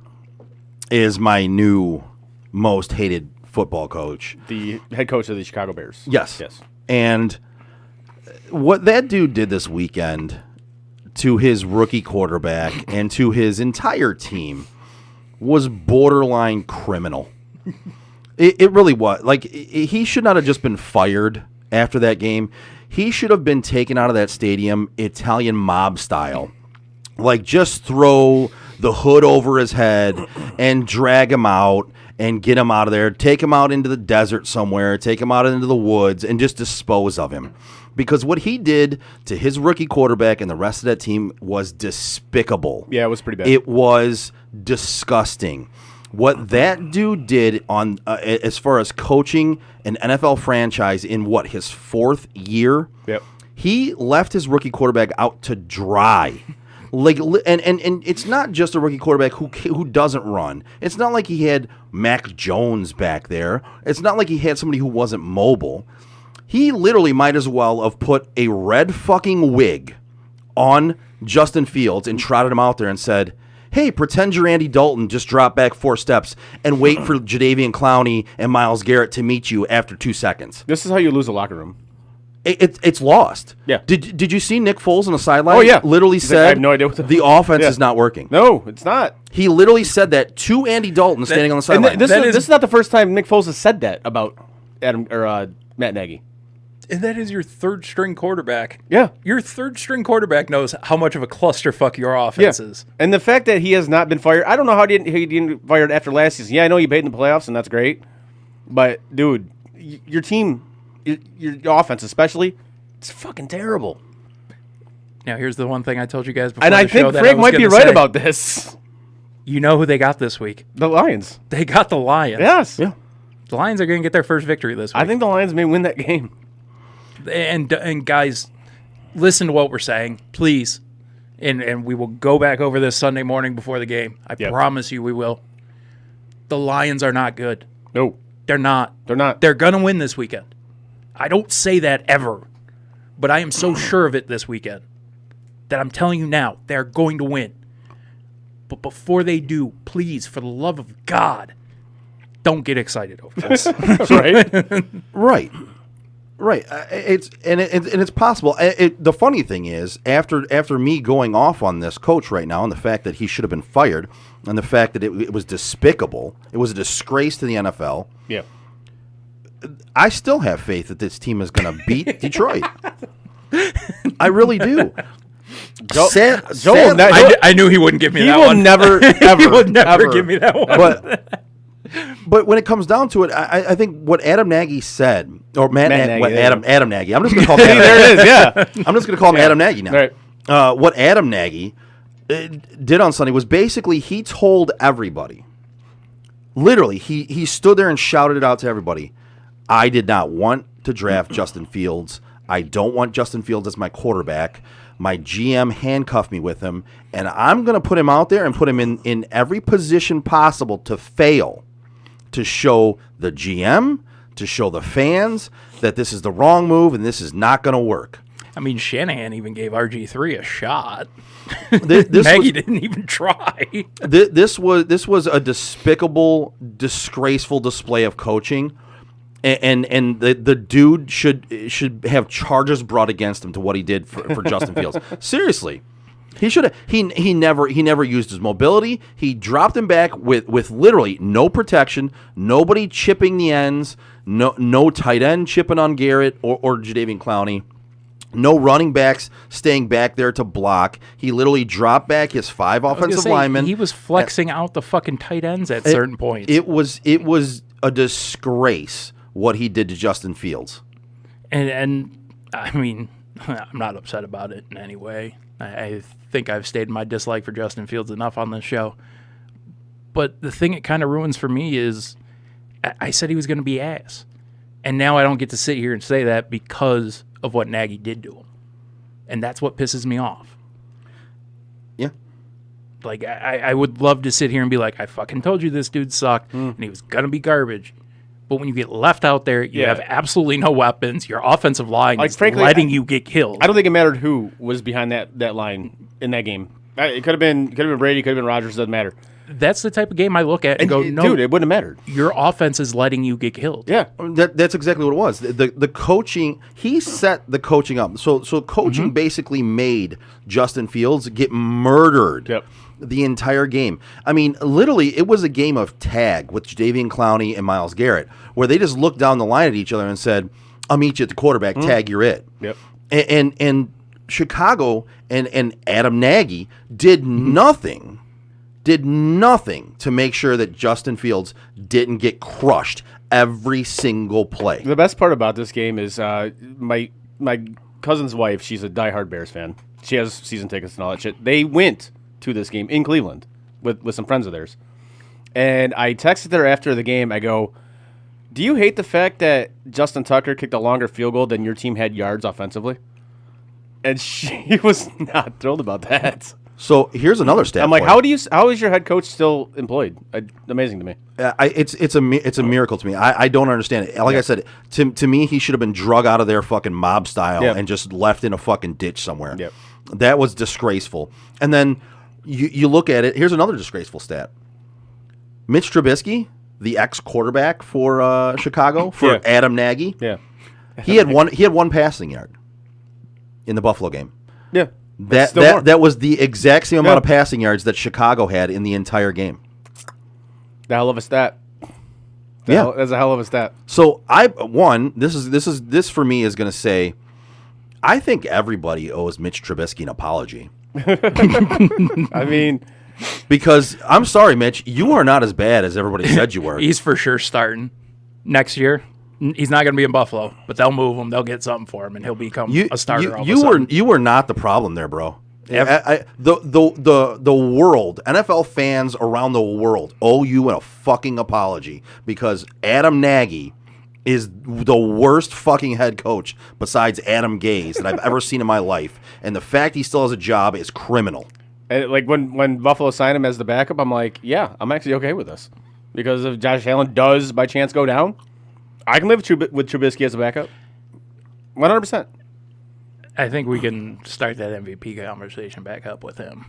is my new most hated football coach. The head coach of the Chicago Bears. Yes. Yes. And what that dude did this weekend to his rookie quarterback and to his entire team was borderline criminal. It really was. Like, he should not have just been fired after that game. He should have been taken out of that stadium Italian mob style. Like, just throw the hood over his head and drag him out and get him out of there. Take him out into the desert somewhere. Take him out into the woods and just dispose of him. Because what he did to his rookie quarterback and the rest of that team was despicable. Yeah, it was pretty bad. It was disgusting. What that dude did on as far as coaching an NFL franchise in his fourth year, Yep. he left his rookie quarterback out to dry. Like, and it's not just a rookie quarterback who doesn't run. It's not like he had Mac Jones back there. It's not like he had somebody who wasn't mobile. He literally might as well have put a red fucking wig on Justin Fields and trotted him out there and said, hey, pretend you're Andy Dalton, just drop back 4 steps and wait for Jadeveon Clowney and Myles Garrett to meet you after 2 seconds. This is how you lose a locker room. It's lost. Yeah. Did you see Nick Foles on the sideline? Oh, yeah. Literally He's like, said, I have no idea what the offense is not working. No, it's not. He literally said that to Andy Dalton standing on the And sideline. this is not the first time Nick Foles has said that about Matt Nagy. And that is your third string quarterback. Yeah. Your third string quarterback knows how much of a clusterfuck your offense is. And the fact that he has not been fired, I don't know how he didn't get fired after last season. Yeah, I know you paid in the playoffs, and that's great. But, dude, your team, your offense especially, it's fucking terrible. Now, here's the one thing I told you guys before And I the show think that Frank I was might be gonna right say. about this. You know who they got this week? The Lions. They got the Lions. Yes. Yeah. The Lions are going to get their first victory this week. I think the Lions may win that game. And guys, listen to what we're saying, please. And we will go back over this Sunday morning before the game. I promise you we will. The Lions are not good. No. They're not. They're not. They're going to win this weekend. I don't say that ever, but I am so sure of it this weekend that I'm telling you now, they're going to win. But before they do, please, for the love of God, don't get excited over this. Right? Right. It's possible. The funny thing is, after me going off on this coach right now and the fact that he should have been fired and the fact that it was despicable, it was a disgrace to the NFL. Yeah. I still have faith that this team is going to beat Detroit. I really do. I knew he wouldn't give me that one. He will never, ever, he would never ever give me that one. But when it comes down to it, I think what Adam Nagy said, or Adam Nagy. I'm just going to call him Adam. There it is, yeah. I'm just going to call him Adam Nagy now. Right. What Adam Nagy did on Sunday was basically he told everybody, literally, he stood there and shouted it out to everybody. I did not want to draft Justin Fields. I don't want Justin Fields as my quarterback. My GM handcuffed me with him, and I'm going to put him out there and put him in every position possible to fail, to show the GM, to show the fans that this is the wrong move and this is not going to work. I mean, Shanahan even gave RG3 a shot. Nagy didn't even try. This was a despicable, disgraceful display of coaching. And the dude should have charges brought against him to what he did for Justin Fields. Seriously, he should have. He never used his mobility. He dropped him back with literally no protection, nobody chipping the ends, no tight end chipping on Garrett or Jadeveon Clowney. No running backs staying back there to block. He literally dropped back his 5 offensive linemen. He was flexing out the fucking tight ends at certain points. It was a disgrace what he did to Justin Fields. And I mean, I'm not upset about it in any way. I think I've stated my dislike for Justin Fields enough on this show. But the thing it kind of ruins for me is I said he was going to be ass. And now I don't get to sit here and say that because of what Nagy did to him. And that's what pisses me off. Yeah. Like, I would love to sit here and be like, I fucking told you this dude sucked, and he was going to be garbage. But when you get left out there, you have absolutely no weapons. Your offensive line is frankly, letting you get killed. I don't think it mattered who was behind that line in that game. It could have been Brady, could have been Rodgers. Doesn't matter. That's the type of game I look at and go, no, dude, it wouldn't have mattered. Your offense is letting you get killed. Yeah, that's exactly what it was. The coaching, he set the coaching up. So coaching basically made Justin Fields get murdered the entire game. I mean, literally, it was a game of tag with Jadeveon Clowney and Myles Garrett, where they just looked down the line at each other and said, "I'll meet you at the quarterback. Tag, you're it." Yep. And Chicago and Adam Nagy did nothing to make sure that Justin Fields didn't get crushed every single play. The best part about this game is my cousin's wife, she's a diehard Bears fan. She has season tickets and all that shit. They went to this game in Cleveland with some friends of theirs. And I texted her after the game. I go, do you hate the fact that Justin Tucker kicked a longer field goal than your team had yards offensively? And she was not thrilled about that. So here's another stat. I'm like, how is your head coach still employed? Amazing to me. It's a miracle to me. I don't understand it. Like I said, to me, he should have been drug out of there fucking mob style and just left in a fucking ditch somewhere. Yep. That was disgraceful. And then you look at it. Here's another disgraceful stat. Mitch Trubisky, the ex-quarterback for Chicago for Adam Nagy. Yeah. He had one passing yard in the Buffalo game. Yeah. That was the exact same amount of passing yards that Chicago had in the entire game. The hell of a stat. That's a hell of a stat. So this for me is going to say, I think everybody owes Mitch Trubisky an apology. I mean, because I'm sorry, Mitch, you are not as bad as everybody said you were. He's for sure starting next year. He's not going to be in Buffalo, but they'll move him. They'll get something for him, and he'll become a starter. You were not the problem there, bro. The world, NFL fans around the world owe you a fucking apology because Adam Nagy is the worst fucking head coach besides Adam Gase that I've ever seen in my life, and the fact he still has a job is criminal. And like when Buffalo signed him as the backup, I'm like, yeah, I'm actually okay with this because if Josh Allen does by chance go down, I can live with Trubisky as a backup. 100%. I think we can start that MVP conversation back up with him.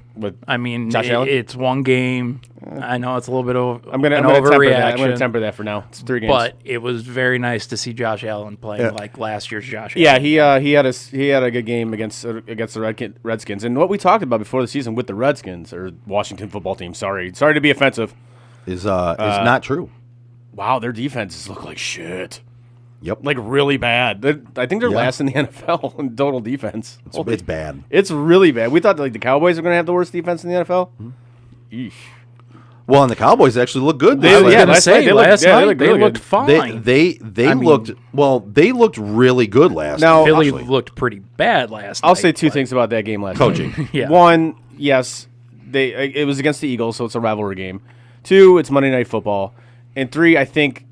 I mean, Josh Allen? It's one game. I know it's a little bit of I'm gonna overreaction. I'm going to temper that for now. It's 3 games. But it was very nice to see Josh Allen playing like last year's Josh Allen. Yeah, he had a good game against the Redskins. And what we talked about before the season with the Redskins, or Washington football team, sorry to be offensive, is not true. Wow, their defenses look like shit. Yep. Like really bad. I think they're last in the NFL in total defense. It's bad. It's really bad. We thought that, like the Cowboys were going to have the worst defense in the NFL. Eesh. Well, and the Cowboys actually look good. They looked fine. They looked really good last now, night. Philly looked pretty bad last night. I'll say two things about that game last coaching. night. Yeah. One, yes, it was against the Eagles, so it's a rivalry game. 2, it's Monday Night Football. And 3, I think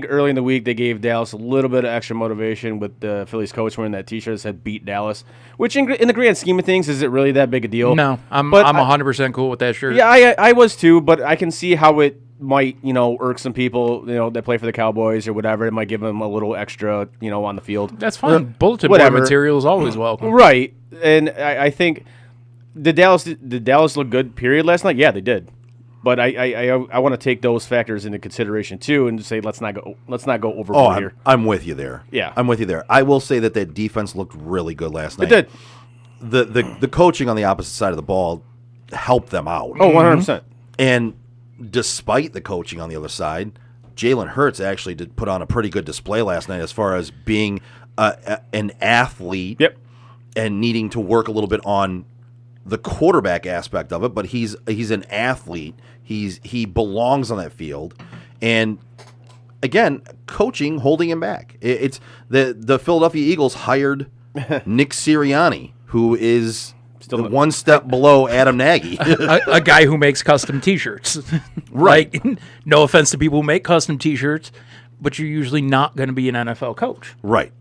early in the week they gave Dallas a little bit of extra motivation with the Phillies coach wearing that T-shirt that said "Beat Dallas," which in the grand scheme of things, is it really that big a deal? No, I'm 100% cool with that shirt. Yeah, I was too, but I can see how it might irk some people that play for the Cowboys or whatever. It might give them a little extra on the field. That's fine. Bulletin board material is always welcome. Right, and I think did Dallas look good? Period. Last night, yeah, they did. But I want to take those factors into consideration too, and say let's not go overboard here. I'm with you there. Yeah, I'm with you there. I will say that defense looked really good last night. It did. The coaching on the opposite side of the ball helped them out. Oh, 100%. And despite the coaching on the other side, Jalen Hurts actually did put on a pretty good display last night as far as being an athlete. Yep. And needing to work a little bit on the quarterback aspect of it, but he's an athlete. He belongs on that field, and again, coaching holding him back. It's the Philadelphia Eagles hired Nick Sirianni, who is still one step below Adam Nagy. a guy who makes custom T-shirts. Right. Like, no offense to people who make custom T-shirts, but you're usually not going to be an NFL coach. Right.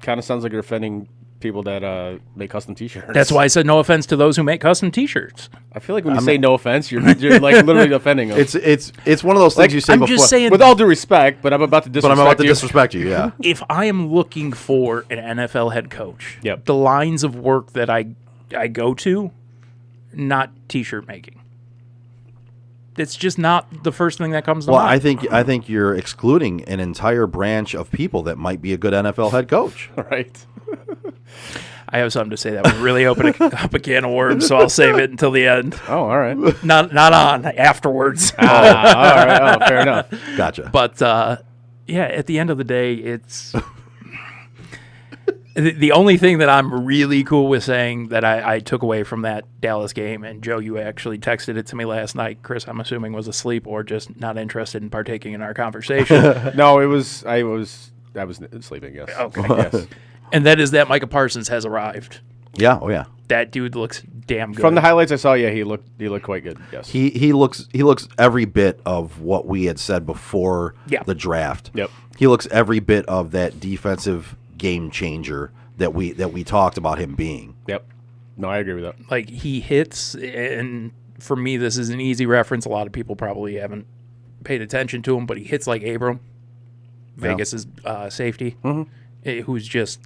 Kind of sounds like you're offending people that make custom T-shirts. That's why I said no offense to those who make custom T-shirts. I feel like when you say no offense, you're like literally offending them. It's one of those things Like, you say I'm before. just saying, With all due respect, but I'm about to disrespect you. Yeah. if I am looking for an NFL head coach, Yep. the lines of work that I go to, not T-shirt making. It's just not the first thing that comes to Well, mind. I think you're excluding an entire branch of people that might be a good NFL head coach. Right. I have something to say that would really open up a can of worms, so I'll save it until the end. Oh, all right. Not on, afterwards. All right. Oh, fair enough. Gotcha. But, yeah, at the end of the day, it's... The only thing that I'm really cool with saying that I took away from that Dallas game, and Joe, you actually texted it to me last night. Chris, I'm assuming, was asleep or just not interested in partaking in our conversation. No, I was sleeping. Yes. Okay. Yes. And that is that Micah Parsons has arrived. Yeah. Oh yeah. That dude looks damn good. From the highlights I saw, yeah, he looked quite good. Yes. He looks every bit of what we had said before the draft. Yep. He looks every bit of that defensive game changer that we talked about him being. Yep. No, I agree with that. Like, he hits, and for me, this is an easy reference. A lot of people probably haven't paid attention to him, but he hits like Abram, Vegas's safety, who's just,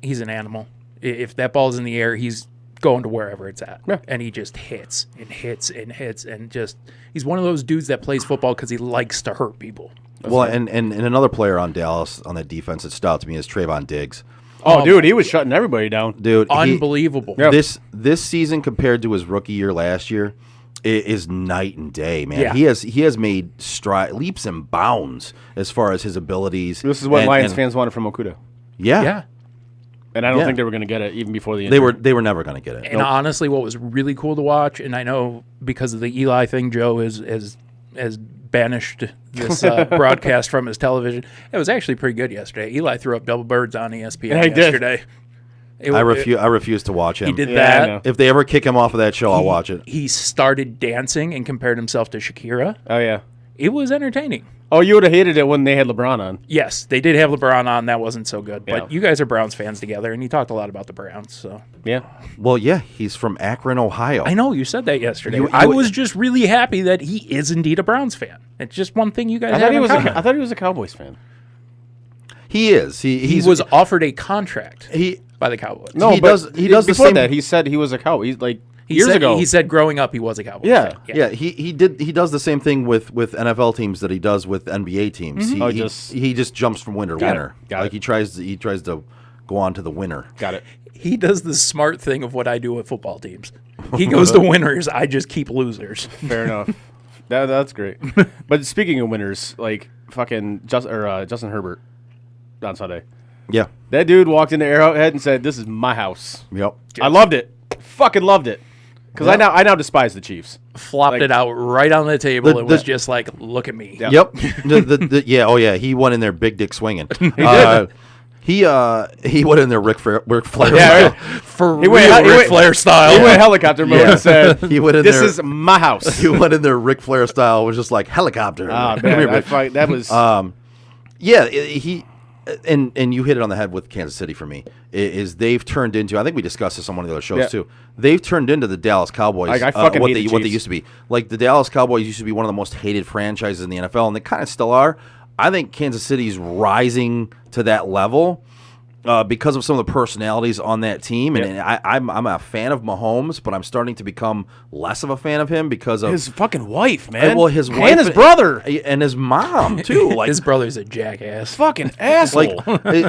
he's an animal. If that ball's in the air, he's going to wherever it's at. Yeah. And he just hits and hits and hits, and just, he's one of those dudes that plays football because he likes to hurt people. And another player on Dallas on that defense that stood out to me is Trayvon Diggs. Oh, dude, he was shutting everybody down. Dude, unbelievable. This season compared to his rookie year last year, it is night and day, man. Yeah. He has made leaps and bounds as far as his abilities. This is what Lions fans wanted from Okudah. Yeah. Yeah. And I don't think they were going to get it even before the They injury. were never going to get it. And honestly, what was really cool to watch, and I know because of the Eli thing, Joe has banished this broadcast from his television. It was actually pretty good yesterday. Eli threw up double birds on ESPN yesterday. I refuse to watch him. He did that. If they ever kick him off of that show, I'll watch it. He started dancing and compared himself to Shakira. Oh, yeah. It was entertaining. Oh, you would have hated it when they had LeBron on. Yes, they did have LeBron on. That wasn't so good. Yeah. But you guys are Browns fans together, and you talked a lot about the Browns. So Yeah. Well, yeah, he's from Akron, Ohio. I know you said that yesterday. You- I was just really happy that he is indeed a Browns fan. It's just one thing you guys I have thought, in common. I thought he was a Cowboys fan. He is. He was offered a contract by the Cowboys. No, He but does the before same- that, he said he was a Cowboy. He's like He years said, ago. He said growing up he was a Cowboys Yeah. fan. Yeah, he does the same thing with NFL teams that he does with NBA teams. He just jumps from winner to winner. Got it. He tries to go on to the winner. Got it. He does the smart thing of what I do with football teams. He goes to winners. I just keep losers. Fair enough. That's great. But speaking of winners, like fucking Justin Herbert on Sunday. Yeah. That dude walked into Arrowhead and said, "This is my house." Yep. I loved it. Fucking loved it. Because I now despise the Chiefs. Flopped it out right on the table. It was just like, look at me. Yep. Oh yeah. He went in there big dick swinging. He went in there Ric Flair style. For real, Ric Flair style. He went helicopter mode and said, He went in "This there- is my house." He went in there Ric Flair style. Was just like helicopter. Oh man, that was. Yeah, he and you hit it on the head with Kansas City for me. Is they've turned into, I think we discussed this on one of the other shows too. They've turned into the Dallas Cowboys. I fucking what hate the what they Chiefs. used to be. Like the Dallas Cowboys used to be one of the most hated franchises in the NFL, and they kind of still are. I think Kansas City's rising to that level. Because of some of the personalities on that team, and I'm a fan of Mahomes, but I'm starting to become less of a fan of him because of his fucking wife, man. Well, his wife and his brother and his mom too. Like his brother's a jackass. fucking asshole.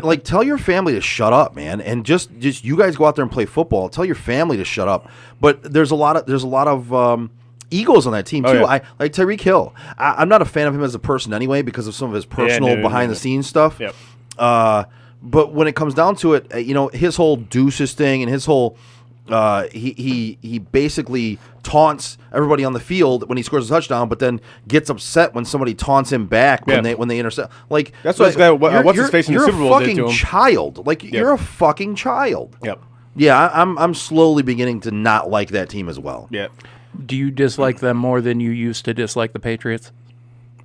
like tell your family to shut up, man, and just you guys go out there and play football. Tell your family to shut up. But there's a lot of egos on that team too. yeah. I like Tyreek Hill. I'm not a fan of him as a person anyway because of some of his personal behind the scenes stuff. Yep. But when it comes down to it, his whole deuces thing and his whole He basically taunts everybody on the field when he scores a touchdown, but then gets upset when somebody taunts him back when they intercept. Like that's what what's his face in the Super Bowl did to him. You're a fucking child. Like you're a fucking child. Yep. Yeah, I'm slowly beginning to not like that team as well. Yep. Do you dislike them more than you used to dislike the Patriots?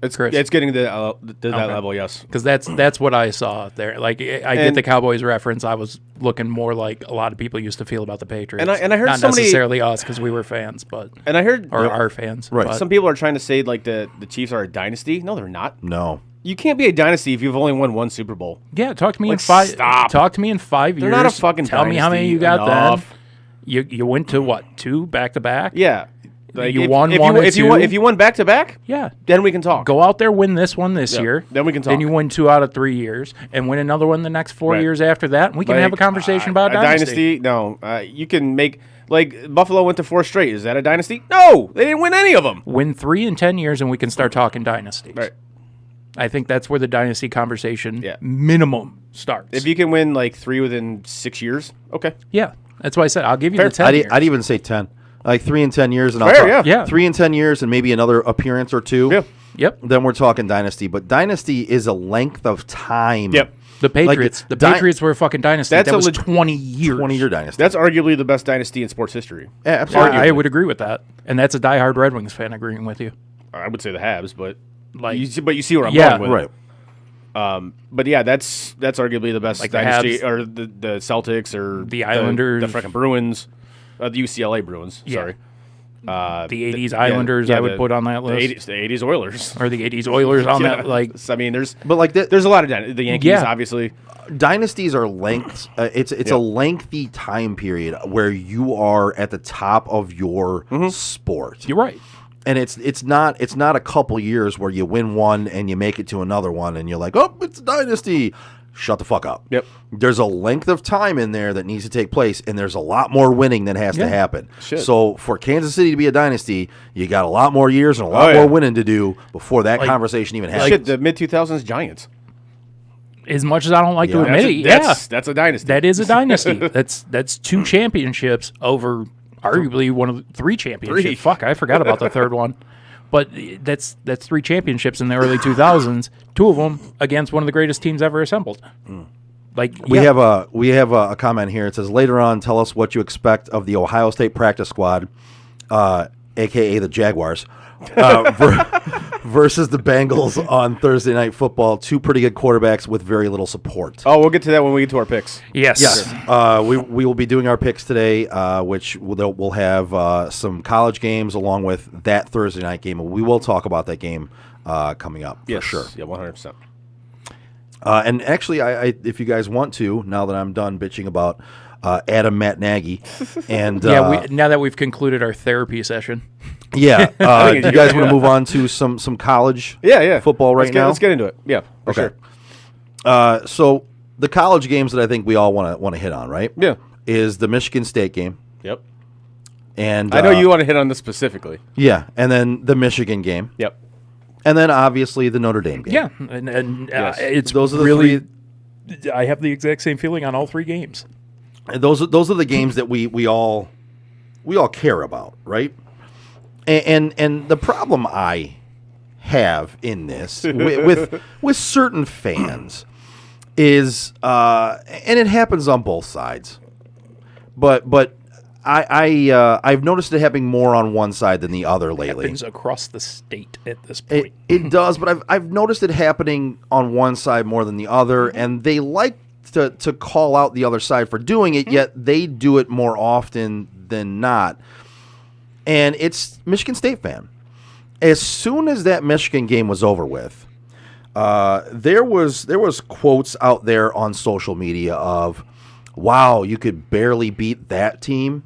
It's getting to that level, yes. Because that's what I saw out there. Like I get the Cowboys reference. I was looking more like a lot of people used to feel about the Patriots. And I heard not necessarily us because we were fans, but our fans. Right. But Some people are trying to say like the Chiefs are a dynasty. No, they're not. No. You can't be a dynasty if you've only won one Super Bowl. Yeah, talk to me Like, in 5. stop. Talk to me in 5 years. They're not a fucking Tell me how many dynasty you got enough. then. You went to what, 2 back to back? Yeah. Like You if, won if one you, or if you two? won, if you won back to back, Yeah. then we can talk. Go out there, win this one this Yeah, year. then we can Then talk. you win 2 out of 3 years, and win another one the next 4 Right. years after that. And we can Like, have a conversation about a dynasty. No, you can make like Buffalo went to 4 straight. Is that a dynasty? No, they didn't win any of them. Win 3 in 10 years, and we can start talking dynasties. Right. I think that's where the dynasty conversation Yeah. minimum starts. If you can win like 3 within 6 years, okay. Yeah, that's why I said I'll give you Fair. the 10 years. I'd even say 10. Like 3 in 10 years, and Fair, I'll talk, yeah. 3 in 10 years, and maybe another appearance or 2. Yeah. Yep. Then we're talking dynasty. But dynasty is a length of time. Yep. The Patriots. Like, the Patriots were a fucking dynasty. That's That a was leg- 20 years. 20-year dynasty. That's arguably the best dynasty in sports history. Yeah, absolutely. I would agree with that. And that's a diehard Red Wings fan agreeing with you. I would say the Habs, but Like, you see where I'm yeah, going with right. it. But yeah, that's arguably the best Like the dynasty, Habs. or the Celtics, or The Islanders. the freaking Bruins, the UCLA Bruins. Yeah. Sorry, the 80s Islanders I would put on that list. The 80s Oilers, Or the 80s Oilers on Yeah. that. Like, I mean, there's But like that, there's a lot of the Yankees, Yeah. obviously. dynasties are lengths. It's a lengthy time period where you are at the top of your sport. you're right. And it's not a couple years where you win one and you make it to another one and you're like, oh, it's a dynasty. Shut the fuck up. Yep. There's a length of time in there that needs to take place, and there's a lot more winning that has to happen. Shit. So for Kansas City to be a dynasty, you got a lot more years and a lot Oh, yeah. more winning to do before that Like- conversation even happens. Shit, the mid 2000s Giants. As much as I don't like to Yeah. admit it, That's a dynasty. that is a dynasty. That's 2 championships over arguably one of the 3 championships. 3. Fuck, I forgot about the third one. But that's 3 championships in the early 2000s. 2 of them against one of the greatest teams ever assembled. Like We have a comment here. It says, later on, tell us what you expect of the Ohio State practice squad, a.k.a. the Jaguars, versus the Bengals on Thursday Night Football. 2 pretty good quarterbacks with very little support. Oh, we'll get to that when we get to our picks. yes. Yes. We will be doing our picks today, which we'll have some college games along with that Thursday night game. We will talk about that game coming up for sure. Yeah, 100%. And actually, I if you guys want to, now that I'm done bitching about Adam Matt Nagy, and Now that we've concluded our therapy session. do you guys want to move on to some college football right now? Let's get into it. Yeah, for Okay. sure. So the college games that I think we all want to hit on, right? Yeah. Is the Michigan State game, Yep. and I know you want to hit on this specifically. yeah, and then the Michigan game, Yep. and then obviously the Notre Dame game. Yeah. And Yes. it's Those are the really. I have the exact same feeling on all 3 games. And those are the games that we all care about, right? And the problem I have in this with certain fans is and it happens on both sides, but I've noticed it happening more on one side than the other lately. Happens across the state at this point. It does, but I've noticed it happening on one side more than the other, and they like to call out the other side for doing it, yet they do it more often than not. And it's Michigan State fan. As soon as that Michigan game was over with, there was quotes out there on social media of, "Wow, you could barely beat that team.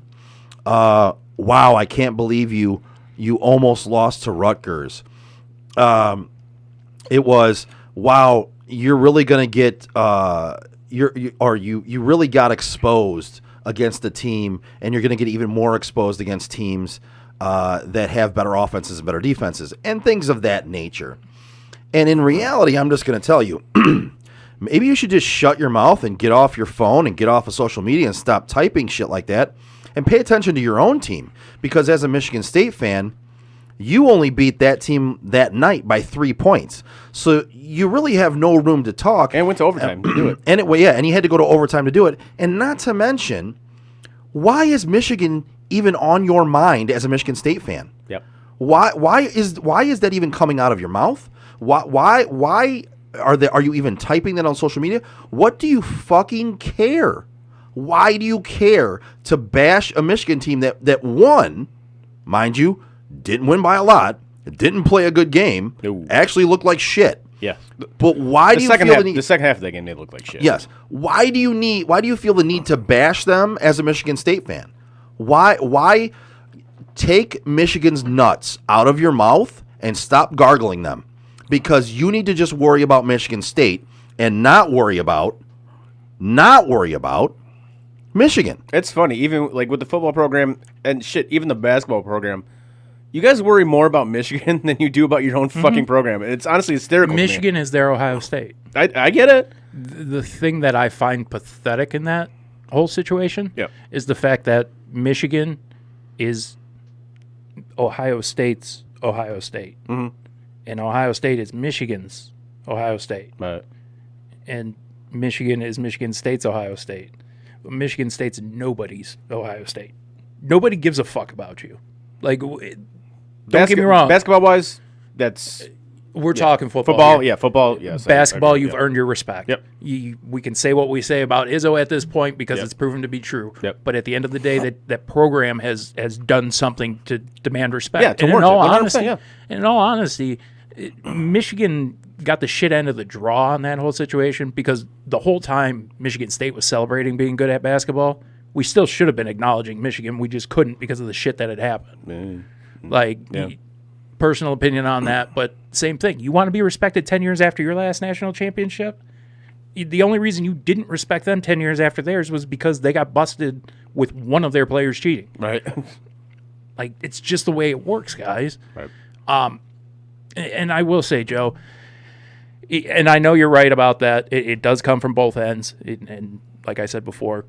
Wow, I can't believe you almost lost to Rutgers." It was, "Wow, you're really gonna get you really got exposed against the team, and you're gonna get even more exposed against teams that have better offenses and better defenses," and things of that nature. And in reality, I'm just gonna tell you, maybe you should just shut your mouth and get off your phone and get off of social media and stop typing shit like that, and pay attention to your own team, because as a Michigan State fan, you only beat that team that night by 3 points. So you really have no room to talk. And went to overtime to do it. And and he had to go to overtime to do it. And not to mention, why is Michigan even on your mind as a Michigan State fan? Yep. Why is that even coming out of your mouth? Why are you even typing that on social media? What do you fucking care? Why do you care to bash a Michigan team that won, mind you, didn't win by a lot, didn't play a good game, actually looked like shit? Yeah. But why do you feel the need? The second half of that game, they looked like shit. Yes. Why do you feel the need to bash them as a Michigan State fan? Why take Michigan's nuts out of your mouth and stop gargling them? Because you need to just worry about Michigan State and not worry about Michigan. It's funny, even like with the football program and shit, even the basketball program, you guys worry more about Michigan than you do about your own fucking program. It's honestly hysterical. Michigan is their Ohio State. I get it. The thing that I find pathetic in that whole situation is the fact that Michigan is Ohio State's Ohio State. Mm-hmm. And Ohio State is Michigan's Ohio State. Right. And Michigan is Michigan State's Ohio State. But Michigan State's nobody's Ohio State. Nobody gives a fuck about you. Like, don't get me wrong. Basketball-wise, that's... We're talking football. Football, yeah, football, yes. Basketball, you've earned your respect. Yep. We can say what we say about Izzo at this point because it's proven to be true. Yep. But at the end of the day, that program has done something to demand respect. Yeah, to and warrant it. 100%, in all honesty, Michigan got the shit end of the draw on that whole situation because the whole time Michigan State was celebrating being good at basketball, we still should have been acknowledging Michigan. We just couldn't because of the shit that had happened. Personal opinion on that, but same thing. You want to be respected 10 years after your last national championship? The only reason you didn't respect them 10 years after theirs was because they got busted with one of their players cheating. Right. Like, it's just the way it works, guys. Right. And I will say, Joe, and I know you're right about that. It does come from both ends. And like I said before,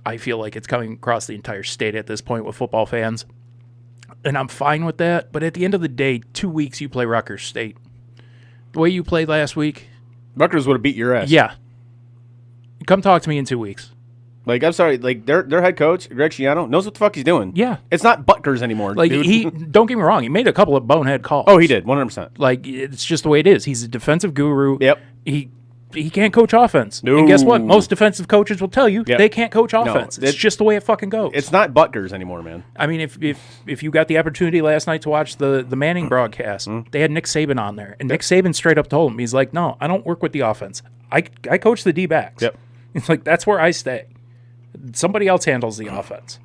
I feel like it's coming across the entire state at this point with football fans. And I'm fine with that. But at the end of the day, 2 weeks you play Rutgers State. The way you played last week. Rutgers would have beat your ass. Yeah. Come talk to me in 2 weeks. Like, I'm sorry, like their head coach, Greg Schiano, knows what the fuck he's doing. Yeah. It's not Butgers anymore. Like, dude. Don't get me wrong, he made a couple of bonehead calls. Oh, he did, 100%. Like, it's just the way it is. He's a defensive guru. Yep. He can't coach offense. No. And guess what? Most defensive coaches will tell you they can't coach offense. It's just the way it fucking goes. It's not Butgers anymore, man. I mean, if you got the opportunity last night to watch the Manning broadcast, they had Nick Saban on there. And Nick Saban straight up told him, he's like, no, I don't work with the offense. I coach the D-backs. Yep. It's like, that's where I stay. Somebody else handles the offense.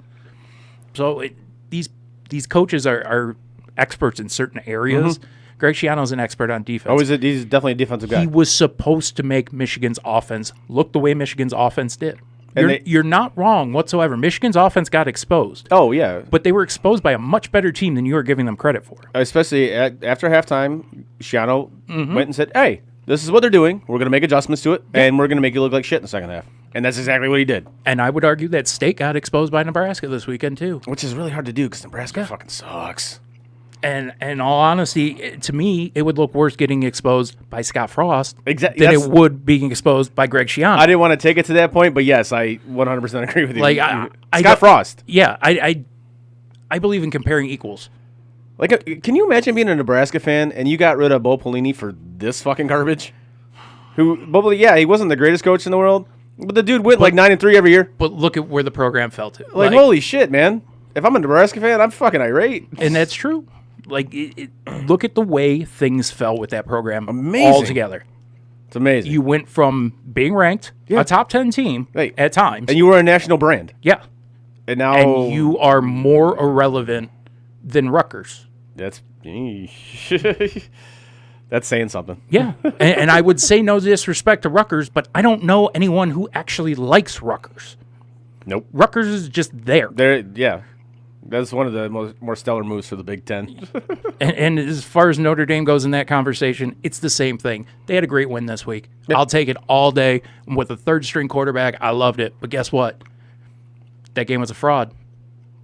So these coaches are experts in certain areas. Mm-hmm. Greg Schiano's an expert on defense. Oh, he's definitely a defensive guy. He was supposed to make Michigan's offense look the way Michigan's offense did. You're not wrong whatsoever. Michigan's offense got exposed. Oh, yeah. But they were exposed by a much better team than you are giving them credit for. Especially after halftime, Schiano went and said, hey, this is what they're doing. We're going to make adjustments to it, and we're going to make you look like shit in the second half. And that's exactly what he did. And I would argue that State got exposed by Nebraska this weekend, too. Which is really hard to do because Nebraska fucking sucks. And in all honesty, to me, it would look worse getting exposed by Scott Frost than That's- it would being exposed by Greg Schiano. I didn't want to take it to that point, but yes, I 100% agree with you. Like, Scott Frost. Yeah, I believe in comparing equals. Like, can you imagine being a Nebraska fan and you got rid of Bo Pelini for this fucking garbage? He wasn't the greatest coach in the world, but the dude went 9-3 every year. But look at where the program fell to. Like, holy shit, man. If I'm a Nebraska fan, I'm fucking irate. And that's true. Like, look at the way things fell with that program altogether. It's amazing. You went from being ranked, a top 10 team at times. And you were a national brand. Yeah. And now... And you are more irrelevant than Rutgers. That's saying something. Yeah. and I would say no disrespect to Rutgers, but I don't know anyone who actually likes Rutgers. Nope. Rutgers is just there. Yeah. That's one of the more stellar moves for the Big Ten. and as far as Notre Dame goes in that conversation, it's the same thing. They had a great win this week. Yep. I'll take it all day. With a third-string quarterback, I loved it. But guess what? That game was a fraud.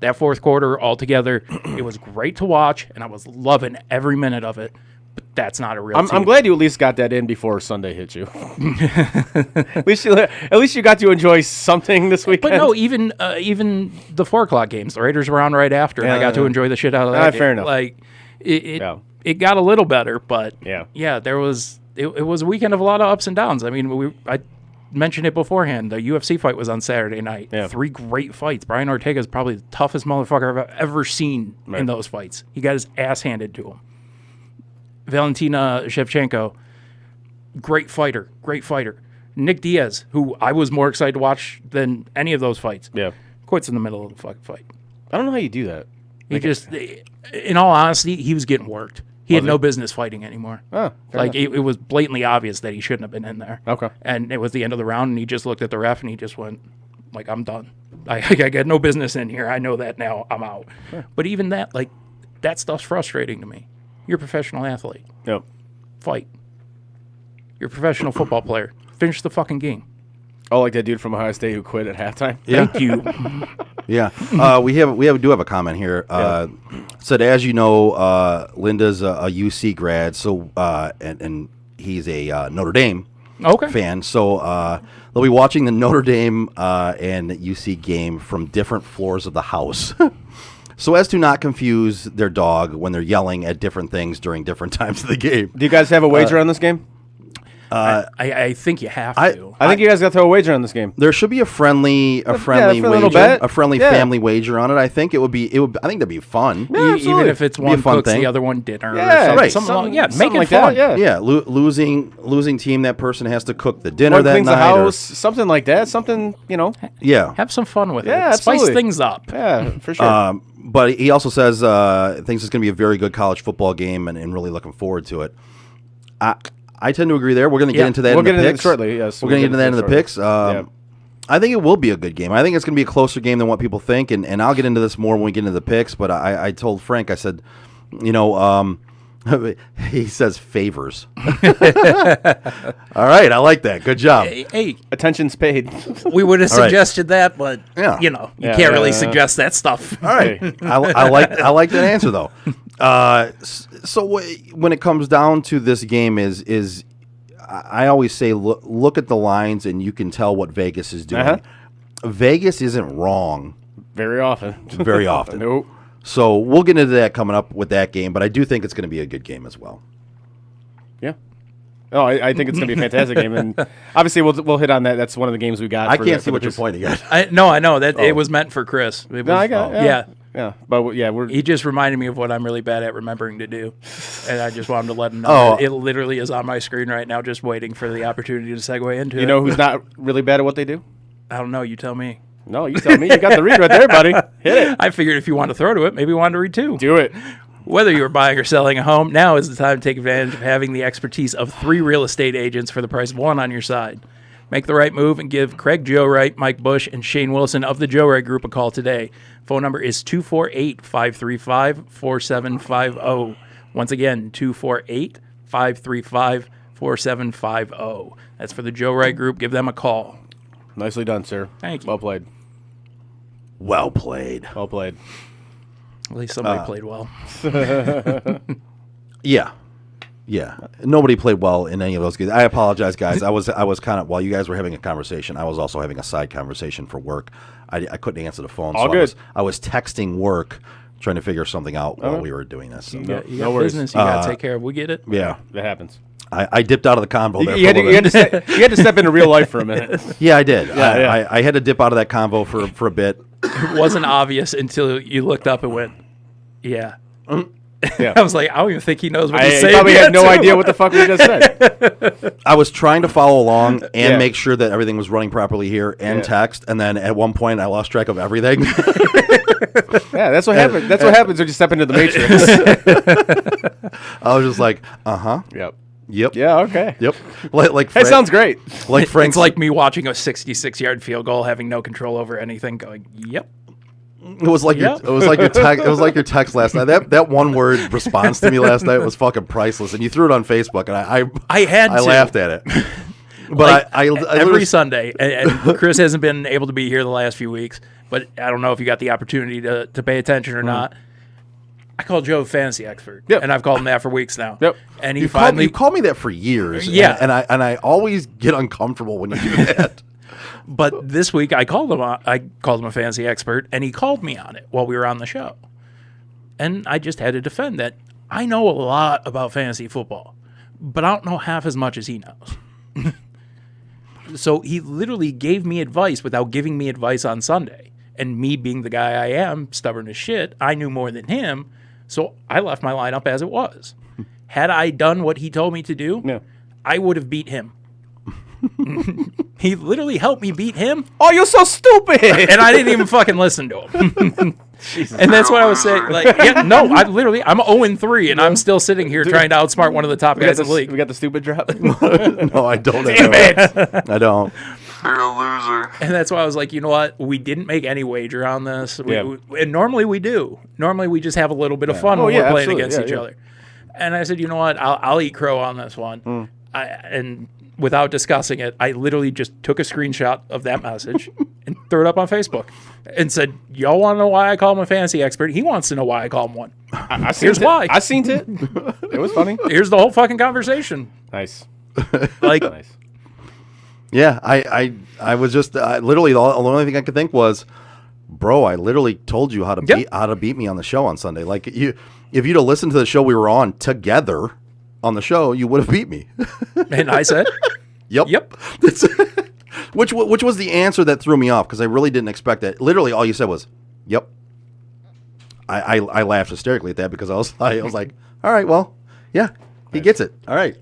That fourth quarter altogether, it was great to watch, and I was loving every minute of it. But that's not a real team. I'm glad you at least got that in before Sunday hit you. at least you got to enjoy something this weekend. But no, even the 4:00 games, the Raiders were on right after, and I got to enjoy the shit out of that. Fair enough. Like it got a little better, but there was it was a weekend of a lot of ups and downs. I mean, I mentioned it beforehand. The UFC fight was on Saturday night. Yeah. 3 great fights. Brian Ortega is probably the toughest motherfucker I've ever seen in those fights. He got his ass handed to him. Valentina Shevchenko, great fighter. Nick Diaz, who I was more excited to watch than any of those fights. Yeah. Quits in the middle of the fucking fight. I don't know how you do that. He just, in all honesty, he was getting worked. He had no business fighting anymore. Oh, like it was blatantly obvious that he shouldn't have been in there. Okay. And it was the end of the round, and he just looked at the ref and he just went, like, I'm done. I got no business in here. I know that now. I'm out. Sure. But even that, like, that stuff's frustrating to me. You're a professional athlete. Yep. Fight. You're a professional football player. Finish the fucking game. Oh, like that dude from Ohio State who quit at halftime? Yeah. Thank you. Yeah. We do have a comment here. Said, as you know, Linda's a UC grad, so and he's a Notre Dame fan. So they'll be watching the Notre Dame and UC game from different floors of the house. So as to not confuse their dog when they're yelling at different things during different times of the game. Do you guys have a wager on this game? I think you have to. I think you guys got to throw a wager on this game. There should be a friendly family wager on it. I think it would be. I think that'd be fun. Yeah, even if it's one cooks, the other one dinner. Make it fun. Yeah, losing team. That person has to cook the dinner or that cleans night. The house, something like that. Something, Yeah, have some fun with it. Absolutely. Spice things up. Yeah, for sure. But he also says thinks it's going to be a very good college football game and really looking forward to it. I tend to agree there. We're going to get into that in the picks. We'll get into it shortly, yes. We're going to get into that in the picks. I think it will be a good game. I think it's going to be a closer game than what people think, and I'll get into this more when we get into the picks, but I told Frank, I said, he says favors. All right, I like that. Good job. Hey, attention's paid. We would have suggested that, but you can't really suggest that stuff. All right, I like that answer though. So when it comes down to this game, is I always say look at the lines and you can tell what Vegas is doing. Vegas isn't wrong very often. Very often. Nope. So we'll get into that coming up with that game, but I do think it's going to be a good game as well. Yeah. Oh, I think it's going to be a fantastic game, and obviously we'll hit on that. That's one of the games we got. I can't see what you're pointing at. I know that it was meant for Chris. Yeah. But he just reminded me of what I'm really bad at remembering to do, and I just wanted to let him know that it literally is on my screen right now, just waiting for the opportunity to segue into it. You know who's not really bad at what they do? I don't know. You tell me. No, you tell me. You got the read right there, buddy. Hit it. I figured if you want to throw to it, maybe you wanted to read too. Do it. Whether you're buying or selling a home, now is the time to take advantage of having the expertise of 3 real estate agents for the price of 1 on your side. Make the right move and give Craig Joe Wright, Mike Bush, and Shane Wilson of the Joe Wright Group a call today. Phone number is 248-535-4750. Once again, 248-535-4750. That's for the Joe Wright Group. Give them a call. Nicely done, sir. Thank you. Well played. Well played. Well played. At least somebody played well. Yeah. Nobody played well in any of those games. I apologize, guys. I was kind of, while you guys were having a conversation, I was also having a side conversation for work. I couldn't answer the phone. All good. I was texting work, trying to figure something out while we were doing this. So. You got business you got to take care of. We get it. Yeah. That happens. I dipped out of the convo there. You had to step into real life for a minute. Yeah, I did. I had to dip out of that convo for a bit. It wasn't obvious until you looked up and went, yeah. Yeah. I was like, I don't even think he knows what he's saying. I probably had no idea what the fuck we just said. I was trying to follow along and make sure that everything was running properly here and text, and then at one point I lost track of everything. Yeah, that's what happens. That's what happens when you step into the Matrix. I was just like, Yep. Yeah, okay. Yep. Like that sounds great. Like Frank's, it's like me watching a 66-yard field goal, having no control over anything, going, yep. It was like your text last night. That one word response to me last night was fucking priceless, and you threw it on Facebook, and I laughed at it. But like, every Sunday, and Chris hasn't been able to be here the last few weeks, but I don't know if you got the opportunity to pay attention or not. I called Joe fantasy expert, and I've called him that for weeks now. And he you called me that for years. Yeah, and I always get uncomfortable when you do that. But this week I called him a fantasy expert, and he called me on it while we were on the show. And I just had to defend that. I know a lot about fantasy football, but I don't know half as much as he knows. So he literally gave me advice without giving me advice on Sunday. And me being the guy I am, stubborn as shit, I knew more than him. So I left my lineup as it was. Had I done what he told me to do, I would have beat him. He literally helped me beat him. Oh, you're so stupid! And I didn't even fucking listen to him. And that's what I was saying. Like, I'm 0-3, and I'm still sitting here trying to outsmart one of the top guys in the league. We got the stupid drop. No, I don't. Damn it! I don't. You're a loser. And that's why I was like, you know what? We didn't make any wager on this. And normally we do. Normally we just have a little bit of fun when we're playing against each other. And I said, you know what? I'll eat crow on this one. And without discussing it, I literally just took a screenshot of that message and threw it up on Facebook and said, y'all want to know why I call him a fantasy expert? He wants to know why I call him one. Here's why. I seen it. It was funny. Here's the whole fucking conversation. Nice. Nice. Yeah, I was just literally the only thing I could think was, bro, I literally told you how to beat me on the show on Sunday. Like if you'd have listened to the show we were on together on the show, you would have beat me. And I said, Yep. Which was the answer that threw me off because I really didn't expect that. Literally, all you said was, "Yep." I laughed hysterically at that because I was like, all right, well, yeah, he gets it. All right.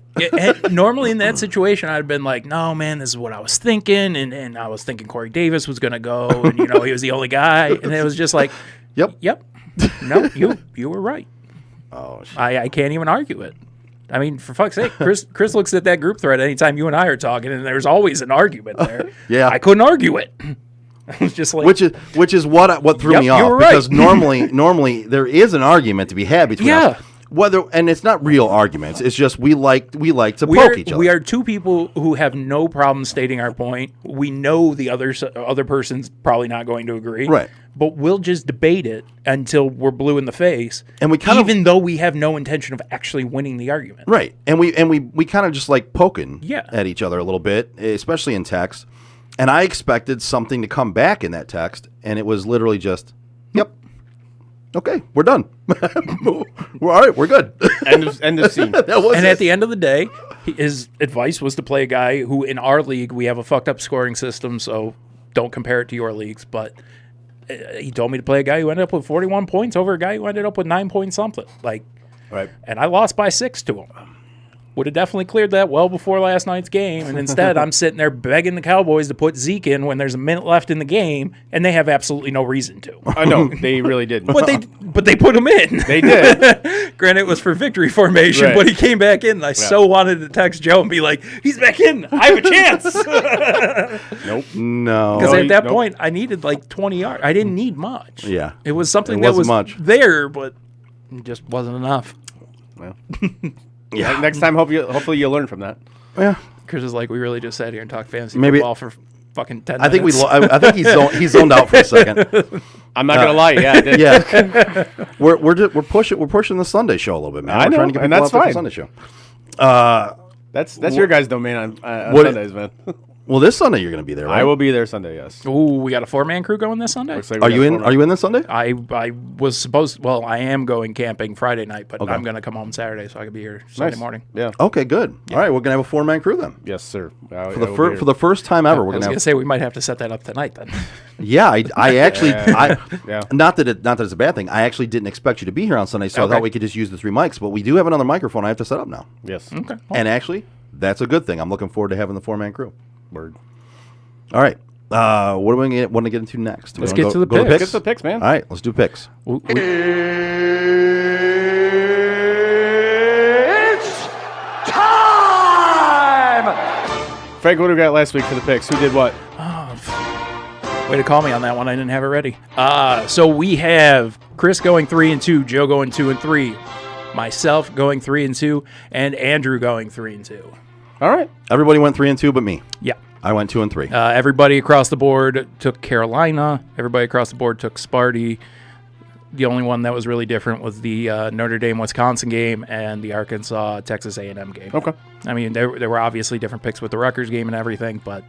Normally in that situation, I'd have been like, no, man, this is what I was thinking. And I was thinking Corey Davis was going to go. And, he was the only guy. And it was just like, Yep. No, you were right. Oh, shit. I can't even argue it. I mean, for fuck's sake, Chris looks at that group thread anytime you and I are talking, and there's always an argument there. Yeah. I couldn't argue it. I was just like, which is what threw me off because normally there is an argument to be had between us. And it's not real arguments. It's just we like to poke each other. We are two people who have no problem stating our point. We know the other person's probably not going to agree. Right. But we'll just debate it until we're blue in the face. And we even though we have no intention of actually winning the argument. Right. And we kind of just like poking Yeah. at each other a little bit, especially in text. And I expected something to come back in that text, and it was literally just, yep. Okay, we're done. We're all right. We're good. End of scene. At the end of the day, his advice was to play a guy who, in our league, we have a fucked up scoring system, so don't compare it to your leagues. But he told me to play a guy who ended up with 41 points over a guy who ended up with 9 point something. Right. And I lost by 6 to him. Would have definitely cleared that well before last night's game. And instead, I'm sitting there begging the Cowboys to put Zeke in when there's a minute left in the game, and they have absolutely no reason to. I know, they really didn't. But they put him in. They did. Granted, it was for victory formation, but he came back in. And I so wanted to text Joe and be like, he's back in. I have a chance. Nope. No. Because at that point, I needed like 20 yards. I didn't need much. Yeah. It was something It that was wasn't much. there, but it just wasn't enough. Well. Yeah. Next time, hopefully you'll learn from that. Yeah. Chris is like, we really just sat here and talked fantasy Maybe- football for fucking 10 I think minutes. I think he's zoned out for a second. I'm not gonna lie. Yeah. I did. Yeah. We're pushing the Sunday show a little bit, man. I We're know, trying to get and people that's out there for fine. Sunday show. That's your guys' domain on What- Sundays, man. Well, this Sunday you're going to be there, right? I will be there Sunday. Yes. Ooh, we got a 4-man crew going this Sunday? Looks like Are we you got in? 4 Are you in this Sunday? I was supposed. Well, I am going camping Friday night, but Okay. I'm going to come home Saturday, so I could be here Sunday Nice. morning. Yeah. Okay, good. All right, we're going to have a 4-man crew then. Yes, sir. For the first time ever, we're I going was to going have. to say we might have to set that up tonight then. Yeah, I actually, Yeah. not that it's a bad thing. I actually didn't expect you to be here on Sunday, so I Okay. thought we could just use the 3 mics. But we do have another microphone I have to set up now, Yes. Okay. and actually, that's a good thing. I'm looking forward to having the 4-man crew. Word. All right, what do we want to get into next? Let's We wanna get to the go picks. Get to the picks, man. All right, let's do picks. It's time! Frank, what do we got last week for the picks? Who did what? Way to call me on that one. I didn't have it ready. So we have Chris going 3-2, Joe going 2-3, myself going 3-2, and Andrew going 3-2. All right. Everybody went 3-2, but me. Yeah. I went 2 and 3. Everybody across the board took Carolina. Everybody across the board took Sparty. The only one that was really different was the Notre Dame-Wisconsin game and the Arkansas-Texas A&M game. Okay. I mean, there were obviously different picks with the Rutgers game and everything, but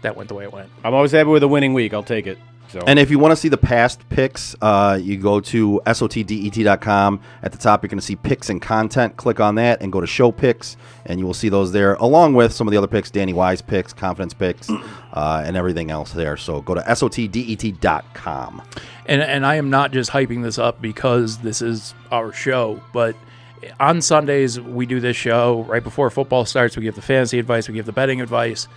that went the way it went. I'm always happy with a winning week. I'll take it. So. And if you want to see the past picks, you go to sotdet.com. At the top, you're going to see picks and content. Click on that and go to show picks, and you will see those there, along with some of the other picks, Danny Wise picks, confidence picks, and everything else there. So go to sotdet.com. And I am not just hyping this up because this is our show, but on Sundays we do this show right before football starts. We give the fantasy advice, we give the betting advice.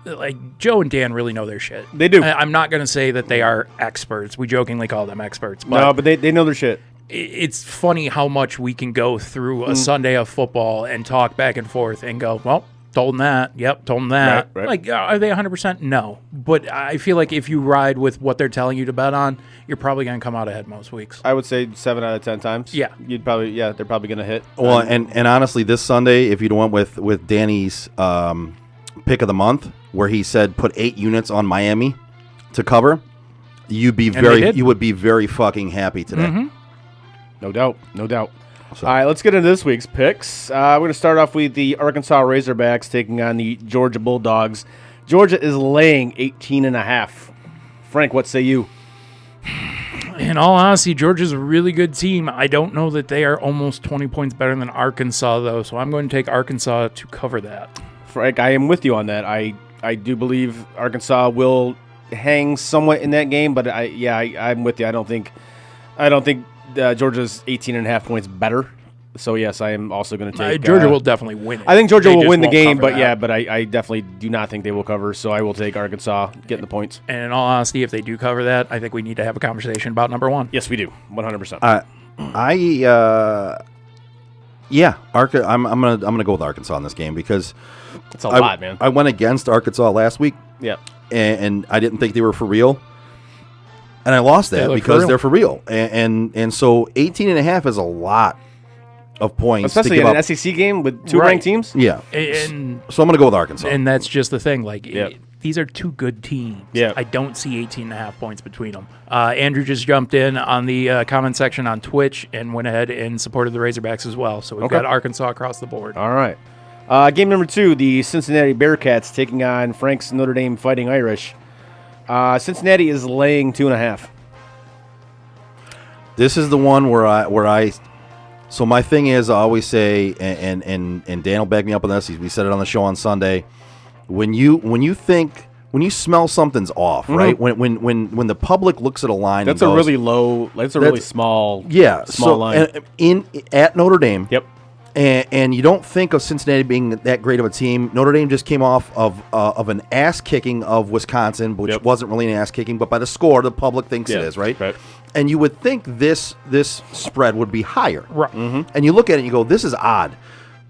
Like, Joe and Dan really know their shit. They do. I'm not going to say that they are experts. We jokingly call them experts. But no, but they know their shit. It's funny how much we can go through a Sunday of football and talk back and forth and go, well, told them that. Yep, told them that. Right. Like, are they 100%? No. But I feel like if you ride with what they're telling you to bet on, you're probably going to come out ahead most weeks. I would say 7 out of 10 times. Yeah. They're probably going to hit. Well, and honestly, this Sunday, if you'd went with Danny's pick of the month, where he said put 8 units on Miami to cover, you would be very fucking happy today. Mm-hmm. No doubt. So. All right, let's get into this week's picks. We're going to start off with the Arkansas Razorbacks taking on the Georgia Bulldogs. Georgia is laying 18.5. Frank, what say you? In all honesty, Georgia's a really good team. I don't know that they are almost 20 points better than Arkansas, though, so I'm going to take Arkansas to cover that. Frank, I am with you on that. I do believe Arkansas will hang somewhat in that game, but I'm with you. I don't think Georgia's 18.5 points better. So yes, I am also going to take Georgia will definitely win it. I think Georgia will win the game, but I definitely do not think they will cover. So I will take Arkansas getting the points. And in all honesty, if they do cover that, I think we need to have a conversation about number one. Yes, we do, 100%. I'm gonna go with Arkansas in this game because it's a lot, man. I went against Arkansas last week. Yeah, and I didn't think they were for real, and I lost that because they're for real. And so 18.5 is a lot of points, especially in an SEC game with two ranked teams. Yeah, and so I'm gonna go with Arkansas, and that's just the thing. Like, these are two good teams. Yeah, I don't see 18.5 points between them. Andrew just jumped in on the comment section on Twitch and went ahead and supported the Razorbacks as well. So we've got Arkansas across the board. All right. Game number 2, the Cincinnati Bearcats taking on Frank's Notre Dame Fighting Irish. Cincinnati is laying 2.5. This is the one where I. So my thing is, I always say, and Dan will back me up on this. We said it on the show on Sunday. When you smell something's off, right? When the public looks at a line, that's and goes, a really low. That's a really small. Yeah, small line. At Notre Dame. Yep. And you don't think of Cincinnati being that great of a team. Notre Dame just came off of an ass kicking of Wisconsin, which wasn't really an ass kicking, but by the score, the public thinks it is, right? Right. And you would think this spread would be higher, right? And you look at it and you go, "This is odd."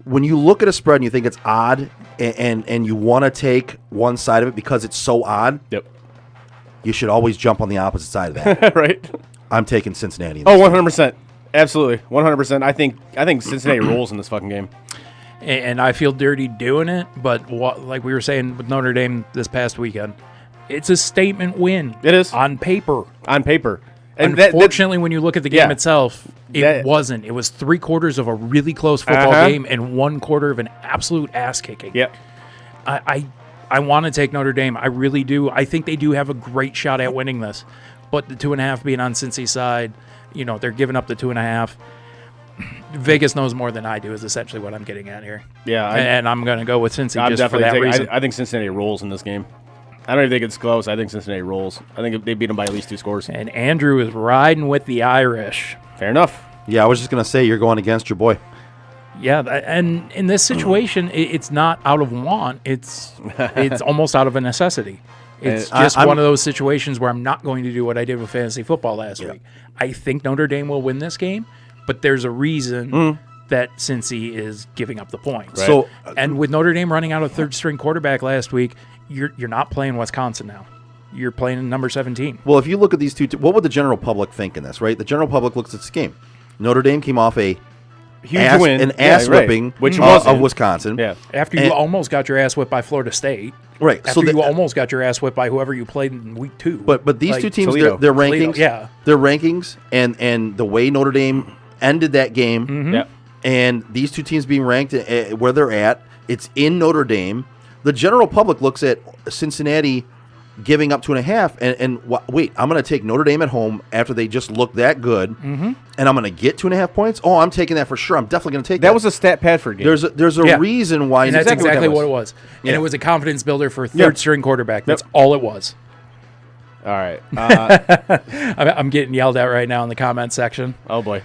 When you look at a spread and you think it's odd, and you want to take one side of it because it's so odd, you should always jump on the opposite side of that. Right. I'm taking Cincinnati. 100%. Absolutely. 100%. I think Cincinnati rolls in this fucking game. And I feel dirty doing it, but like we were saying with Notre Dame this past weekend, it's a statement win. It is. On paper. And unfortunately, when you look at the game itself, it wasn't. It was 3/4 of a really close football game and 1/4 of an absolute ass kicking. Yep. I want to take Notre Dame. I really do. I think they do have a great shot at winning this. But the 2.5 being on Cincy's side, they're giving up the 2.5. Vegas knows more than I do is essentially what I'm getting at here. Yeah. And I'm going to go with Cincy just for that reason. I think Cincinnati rolls in this game. I don't even think it's close. I think Cincinnati rolls. I think they beat them by at least 2 scores. And Andrew is riding with the Irish. Fair enough. Yeah, I was just going to say you're going against your boy. Yeah, and in this situation, it's not out of want. It's almost out of a necessity. It's just one of those situations where I'm not going to do what I did with fantasy football last week. I think Notre Dame will win this game, but there's a reason that Cincy is giving up the points. Right. So, and with Notre Dame running out a third-string quarterback last week, you're not playing Wisconsin now. You're playing number 17. Well, if you look at these two, what would the general public think in this, right? The general public looks at this game. Notre Dame came off a Huge win. An ass right. whipping Which of Wisconsin. Yeah. After you almost got your ass whipped by Florida State. Right. After you almost got your ass whipped by whoever you played in week 2. But these Like, two teams, Toledo. their rankings, Toledo, yeah. their rankings, and the way Notre Dame ended that game, Yeah. and these two teams being ranked where they're at, it's in Notre Dame. The general public looks at Cincinnati giving up 2.5, and wait, I'm going to take Notre Dame at home after they just look that good, and I'm going to get 2.5 points. Oh, I'm taking that for sure. I'm definitely going to take that. That was a stat Padford game. There's a Yeah. reason why. And that's exactly what it was. Yeah. And it was a confidence builder for Yeah. third-string quarterback. That's all it was. All right. I'm getting yelled at right now in the comment section. Oh, boy.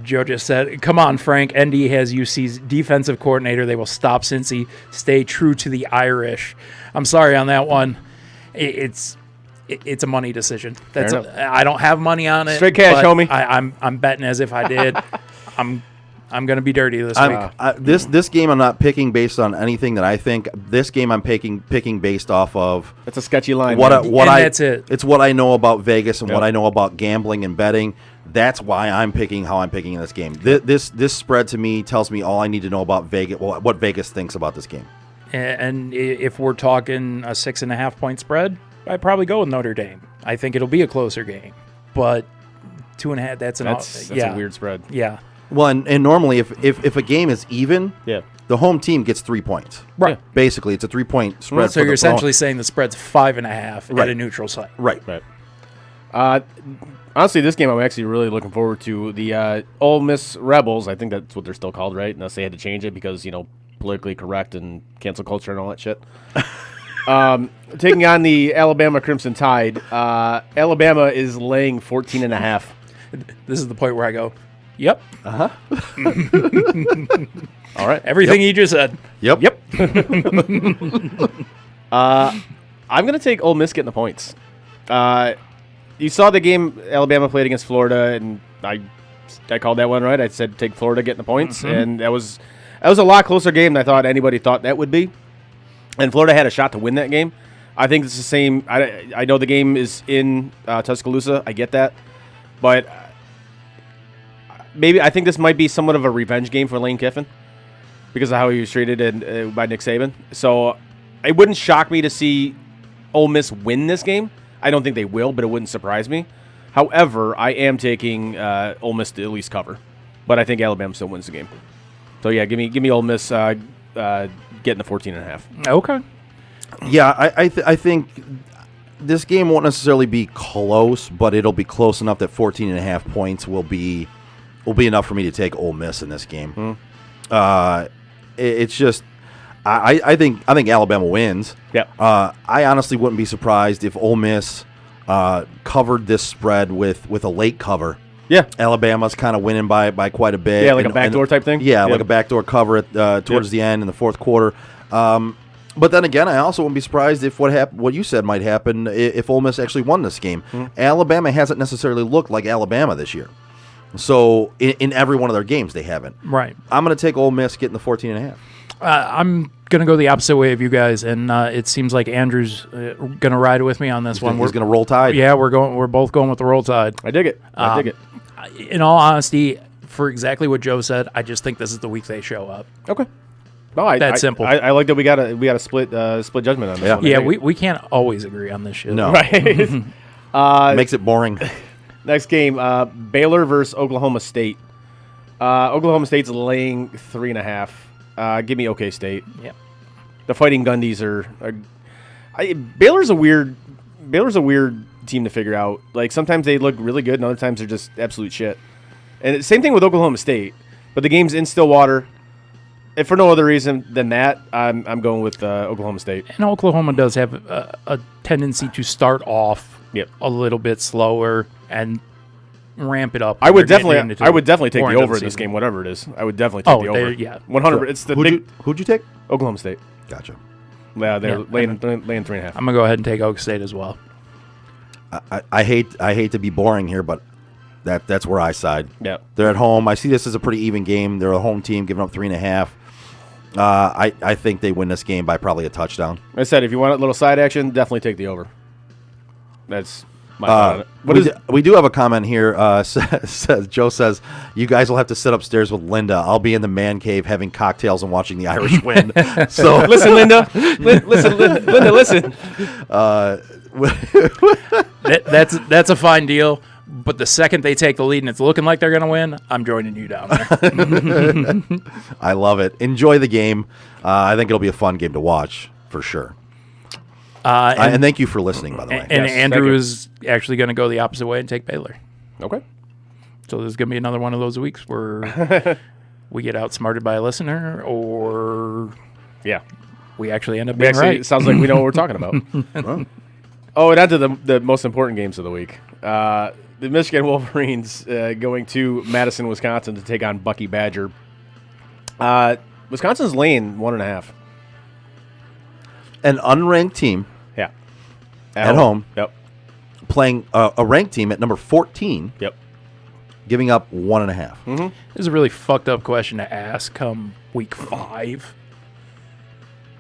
Joe just said, come on, Frank. ND has UC's defensive coordinator. They will stop Cincy. Stay true to the Irish. I'm sorry on that one. It's a money decision. I don't have money on it. Straight cash, but homie. I'm betting as if I did. I'm going to be dirty this week. This game I'm not picking based on anything that I think. This game I'm picking based off of That's a sketchy line. That's it. It's what I know about Vegas and Yep. what I know about gambling and betting. That's why I'm picking how I'm picking in this game. This spread to me tells me all I need to know about Vegas. What Vegas thinks about this game. And if we're talking a 6.5 point spread, I'd probably go with Notre Dame. I think it'll be a closer game, but 2.5. That's a weird spread. Yeah. Well, and normally if a game is even, Yeah. the home team gets 3 points. Right. Basically, it's a 3-point spread. So you're essentially saying the spread's 5.5 Right. at a neutral site. Right. Honestly, this game I'm actually really looking forward to. The Ole Miss Rebels, I think that's what they're still called, right? Unless they had to change it because, politically correct and cancel culture and all that shit. Taking on the Alabama Crimson Tide. Alabama is laying 14.5. This is the point where I go, yep. All right. Everything you just said. Yep. Yep. I'm going to take Ole Miss getting the points. You saw the game Alabama played against Florida, and I called that one right. I said take Florida getting the points, and that was a lot closer game than I thought anybody thought that would be. And Florida had a shot to win that game. I think it's the same. I know the game is in Tuscaloosa. I get that, but maybe I think this might be somewhat of a revenge game for Lane Kiffin because of how he was treated by Nick Saban. So it wouldn't shock me to see Ole Miss win this game. I don't think they will, but it wouldn't surprise me. However, I am taking Ole Miss to at least cover, but I think Alabama still wins the game. So yeah, give me Ole Miss getting the 14.5. Okay. Yeah, I think this game won't necessarily be close, but it'll be close enough that 14.5 points will be enough for me to take Ole Miss in this game. It's just I think Alabama wins. Yeah. I honestly wouldn't be surprised if Ole Miss covered this spread with a late cover. Yeah. Alabama's kind of winning by quite a bit. Yeah, like a backdoor type thing? Yeah, Yeah. like a backdoor cover towards the end in the fourth quarter. But then again, I also wouldn't be surprised if what you said might happen if Ole Miss actually won this game. Alabama hasn't necessarily looked like Alabama this year. So in every one of their games, they haven't. Right. I'm going to take Ole Miss getting the 14.5. I'm going to go the opposite way of you guys, and it seems like Andrew's going to ride with me on this one. He's going to roll Tide. Yeah, we're both going with the Roll Tide. I dig it. I dig it. In all honesty, for exactly what Joe said, I just think this is the week they show up. Okay. No, That's simple. I like that we got a split judgment on this one. Yeah, we can't always agree on this shit. No. Right. Makes it boring. Next game, Baylor versus Oklahoma State. Oklahoma State's laying 3.5. Give me OK State. Yeah. The Fighting Gundies are Baylor's a weird team to figure out. Like sometimes they look really good, and other times they're just absolute shit. And same thing with Oklahoma State. But the game's in Stillwater. If for no other reason than that, I'm going with Oklahoma State. And Oklahoma does have a tendency to start off a little bit slower and ramp it up. I would definitely take the over in this game, whatever it is. I would definitely take the over. Yeah, 100%. It's the Who'd you take? Oklahoma State. Gotcha. Yeah, they're laying 3.5. I'm gonna go ahead and take Oak State as well. I hate to be boring here, but that's where I side. Yeah, they're at home. I see this as a pretty even game. They're a home team, giving up 3.5. I think they win this game by probably a touchdown. I said if you want a little side action, definitely take the over. That's We do have a comment here. Joe says, you guys will have to sit upstairs with Linda. I'll be in the man cave having cocktails and watching the Irish win. So listen, Linda. Linda, listen. That's a fine deal. But the second they take the lead and it's looking like they're going to win, I'm joining you down there. I love it. Enjoy the game. I think it'll be a fun game to watch for sure. And thank you for listening, by the way. And Andrew is actually going to go the opposite way and take Baylor. Okay. So there's going to be another one of those weeks where we get outsmarted by a listener, or we actually end up being right. It sounds like we know what we're talking about. Oh, and on to the most important games of the week. The Michigan Wolverines going to Madison, Wisconsin to take on Bucky Badger. Wisconsin's laying 1.5. An unranked team. Yeah. At home. Yep. Playing a ranked team at number 14. Yep. Giving up 1.5. Mm-hmm. This is a really fucked up question to ask come week 5.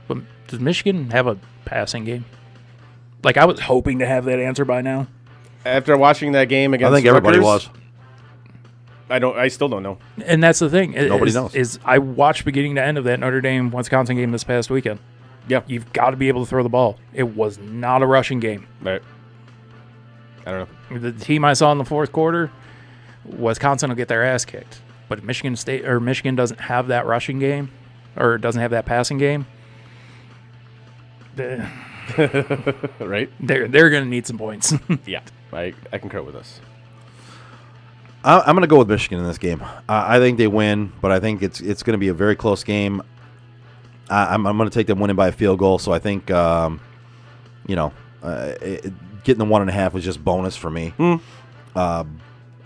But does Michigan have a passing game? Like, I was hoping to have that answer by now. After watching that game against I think everybody Rutgers, was. I still don't know. And that's the thing. Nobody knows. Is I watched beginning to end of that Notre Dame-Wisconsin game this past weekend. Yeah. You've got to be able to throw the ball. It was not a rushing game. Right. I don't know. The team I saw in the fourth quarter, Wisconsin will get their ass kicked. But Michigan doesn't have that rushing game, or doesn't have that passing game. Right? They're going to need some points. Yeah. I concur with this. I'm going to go with Michigan in this game. I think they win, but I think it's going to be a very close game. I'm going to take them winning by a field goal, so I think, getting the 1.5 was just bonus for me.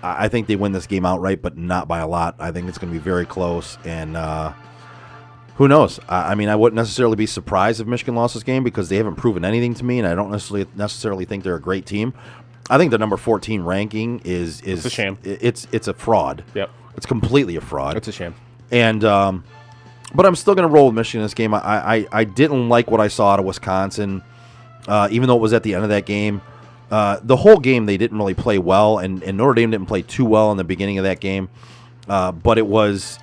I think they win this game outright, but not by a lot. I think it's going to be very close, and who knows? I wouldn't necessarily be surprised if Michigan lost this game because they haven't proven anything to me, and I don't necessarily think they're a great team. I think the number 14 ranking is it's a sham. It's a fraud. Yep. It's completely a fraud. It's a sham. And but I'm still going to roll with Michigan in this game. I didn't like what I saw out of Wisconsin, even though it was at the end of that game. The whole game they didn't really play well, and Notre Dame didn't play too well in the beginning of that game. But it was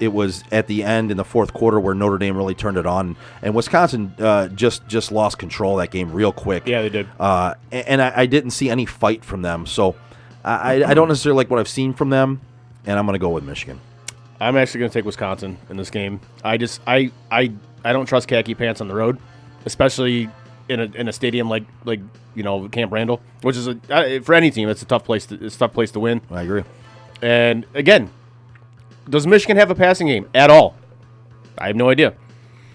at the end in the fourth quarter where Notre Dame really turned it on, and Wisconsin just lost control of that game real quick. Yeah, they did. And I didn't see any fight from them, so I don't necessarily like what I've seen from them, and I'm going to go with Michigan. I'm actually going to take Wisconsin in this game. I don't trust khaki pants on the road, especially in a stadium like Camp Randall, which is for any team it's a tough place to win. I agree. And again, does Michigan have a passing game at all? I have no idea.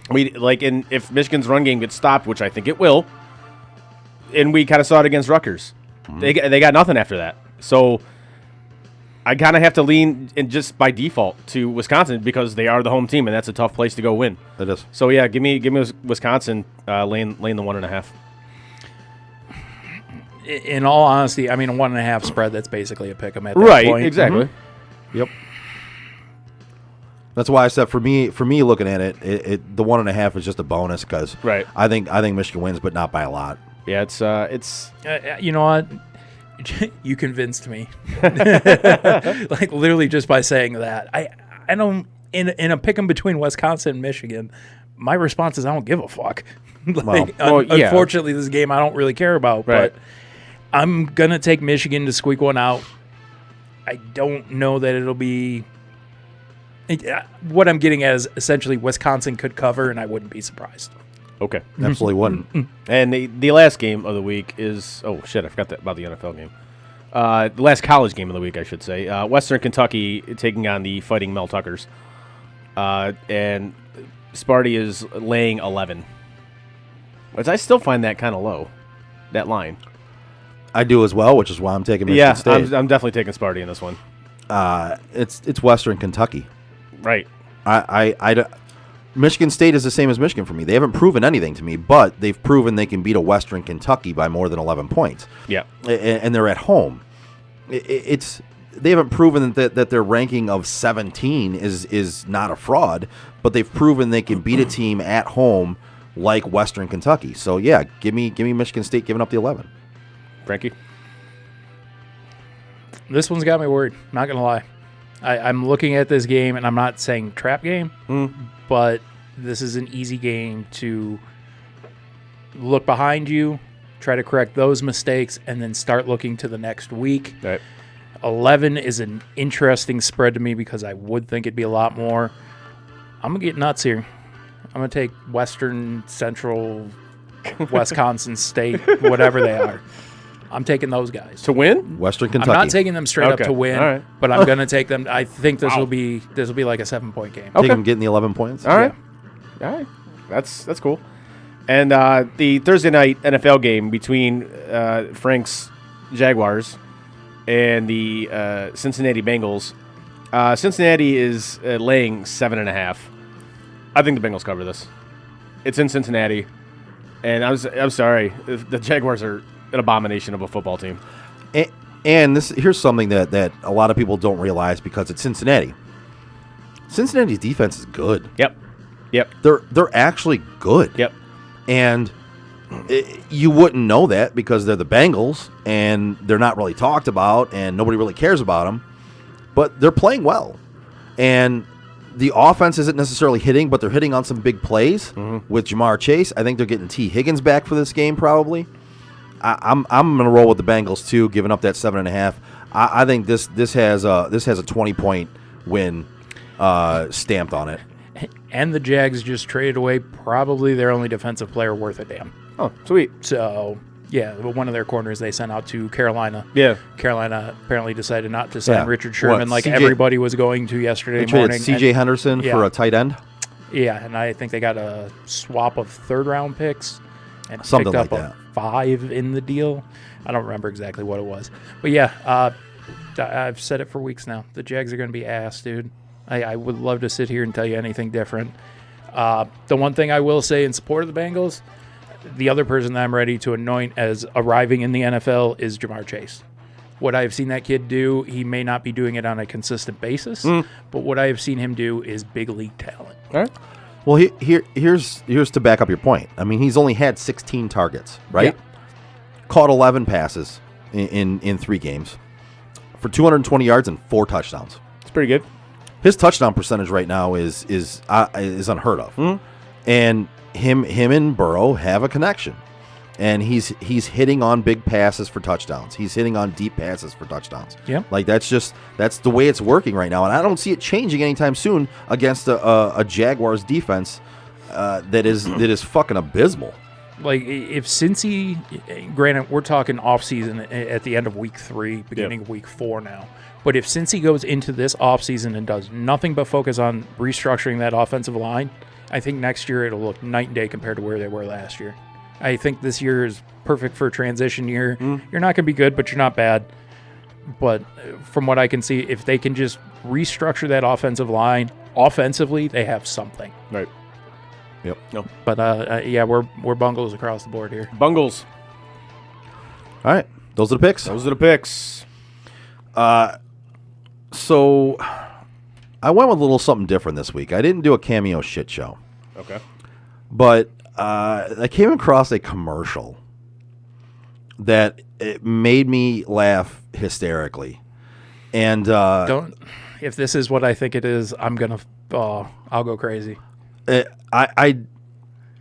If Michigan's run game gets stopped, which I think it will, and we kind of saw it against Rutgers, they got nothing after that. So I kind of have to lean in just by default to Wisconsin because they are the home team, and that's a tough place to go win. It is. So yeah, give me Wisconsin laying the 1.5. In all honesty, a 1.5 spread, that's basically a pick 'em at that right, point. Exactly. Mm-hmm. Yep. That's why I said for me looking at it, the 1.5 is just a bonus because right. I think Michigan wins, but not by a lot. Yeah, it's you know what? You convinced me. Like literally just by saying that. I don't in a pick 'em between Wisconsin and Michigan, my response is I don't give a fuck. Unfortunately, this game I don't really care about, right. But I'm gonna take Michigan to squeak one out. I don't know that it'll be. What I'm getting at is essentially Wisconsin could cover, and I wouldn't be surprised. Okay. Absolutely wouldn't. And the last game of the week is I forgot about the NFL game. The last college game of the week, I should say. Western Kentucky taking on the Fighting Mel Tuckers. And Sparty is laying 11. Which I still find that kind of low, that line. I do as well, which is why I'm taking Michigan State. I'm definitely taking Sparty in this one. It's Western Kentucky. Right. Michigan State is the same as Michigan for me. They haven't proven anything to me, but they've proven they can beat a Western Kentucky by more than 11 points. Yeah. And they're at home. They haven't proven that their ranking of 17 is not a fraud, but they've proven they can beat a team at home like Western Kentucky. So yeah, give me Michigan State giving up the 11. Frankie? This one's got me worried. Not going to lie. I'm looking at this game, and I'm not saying trap game, but this is an easy game to look behind you, try to correct those mistakes, and then start looking to the next week. Right. 11 is an interesting spread to me because I would think it'd be a lot more. I'm going to get nuts here. I'm going to take Western, Central, Wisconsin State, whatever they are. I'm taking those guys. To win? Western Kentucky. I'm not taking them straight up to win, All right. but I'm going to take them. I think this will be like a 7-point game. Take them getting the 11 points. All right. All right. That's cool. And the Thursday night NFL game between Frank's Jaguars and the Cincinnati Bengals. Cincinnati is laying 7.5. I think the Bengals cover this. It's in Cincinnati, and I'm sorry, the Jaguars are an abomination of a football team. And here's something that a lot of people don't realize because it's Cincinnati. Cincinnati's defense is good. Yep. They're actually good. Yep. And you wouldn't know that because they're the Bengals and they're not really talked about and nobody really cares about them. But they're playing well. And the offense isn't necessarily hitting, but they're hitting on some big plays with Jamar Chase. I think they're getting T. Higgins back for this game probably. I'm going to roll with the Bengals too, giving up that 7.5. I think this has a 20-point win stamped on it. And the Jags just traded away probably their only defensive player worth a damn. Oh, sweet. So, yeah, one of their corners they sent out to Carolina. Yeah. Carolina apparently decided not to sign Richard Sherman What, CJ everybody was going to yesterday morning. C.J. Henderson for a tight end? Yeah, and I think they got a swap of third-round picks and Something picked up like that. 5 in the deal. I don't remember exactly what it was. But, yeah, I've said it for weeks now. The Jags are going to be ass, dude. I would love to sit here and tell you anything different. The one thing I will say in support of the Bengals, the other person that I'm ready to anoint as arriving in the NFL is Jamar Chase. What I've seen that kid do, he may not be doing it on a consistent basis, but what I have seen him do is big league talent. All right. Well, here's to back up your point. I mean, he's only had 16 targets, right? Yeah. Caught 11 passes in 3 games for 220 yards and 4 touchdowns. It's pretty good. His touchdown percentage right now is unheard of, and him and Burrow have a connection, and he's hitting on big passes for touchdowns. He's hitting on deep passes for touchdowns. Yeah, like that's the way it's working right now, and I don't see it changing anytime soon against a Jaguars defense that is fucking abysmal. Like, if Cincy, granted, we're talking offseason at the end of week 3, beginning of week 4 now. But if Cincy goes into this offseason and does nothing but focus on restructuring that offensive line, I think next year it'll look night and day compared to where they were last year. I think this year is perfect for a transition year. You're not going to be good, but you're not bad. But from what I can see, if they can just restructure that offensive line, offensively, they have something. Right. Yep. No. But, yeah, we're bungles across the board here. Bungles. All right. Those are the picks. So I went with a little something different this week. I didn't do a cameo shit show. Okay. But I came across a commercial that it made me laugh hysterically. And if this is what I think it is, I'll go crazy. I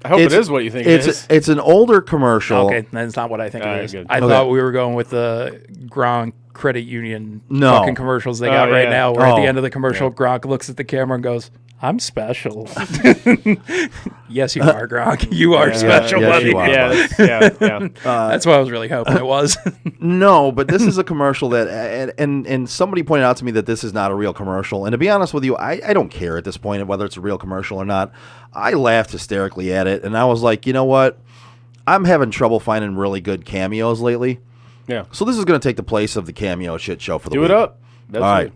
hope it is what you think it is. It's an older commercial. Okay, that's not what I think it is. Good. I thought we were going with the Gronk Credit Union No. fucking commercials they got right now, where at the Oh. end of the commercial, Gronk looks at the camera and goes, "I'm special." Yes, you are, Gronk. You are special, yes, buddy. you are. Yeah. That's what I was really hoping it was. No, but this is a commercial that, and somebody pointed out to me that this is not a real commercial. And to be honest with you, I don't care at this point whether it's a real commercial or not. I laughed hysterically at it, and I was like, you know what? I'm having trouble finding really good cameos lately. Yeah. So this is going to take the place of the cameo shit show for the week. Do it up. That's All right. it.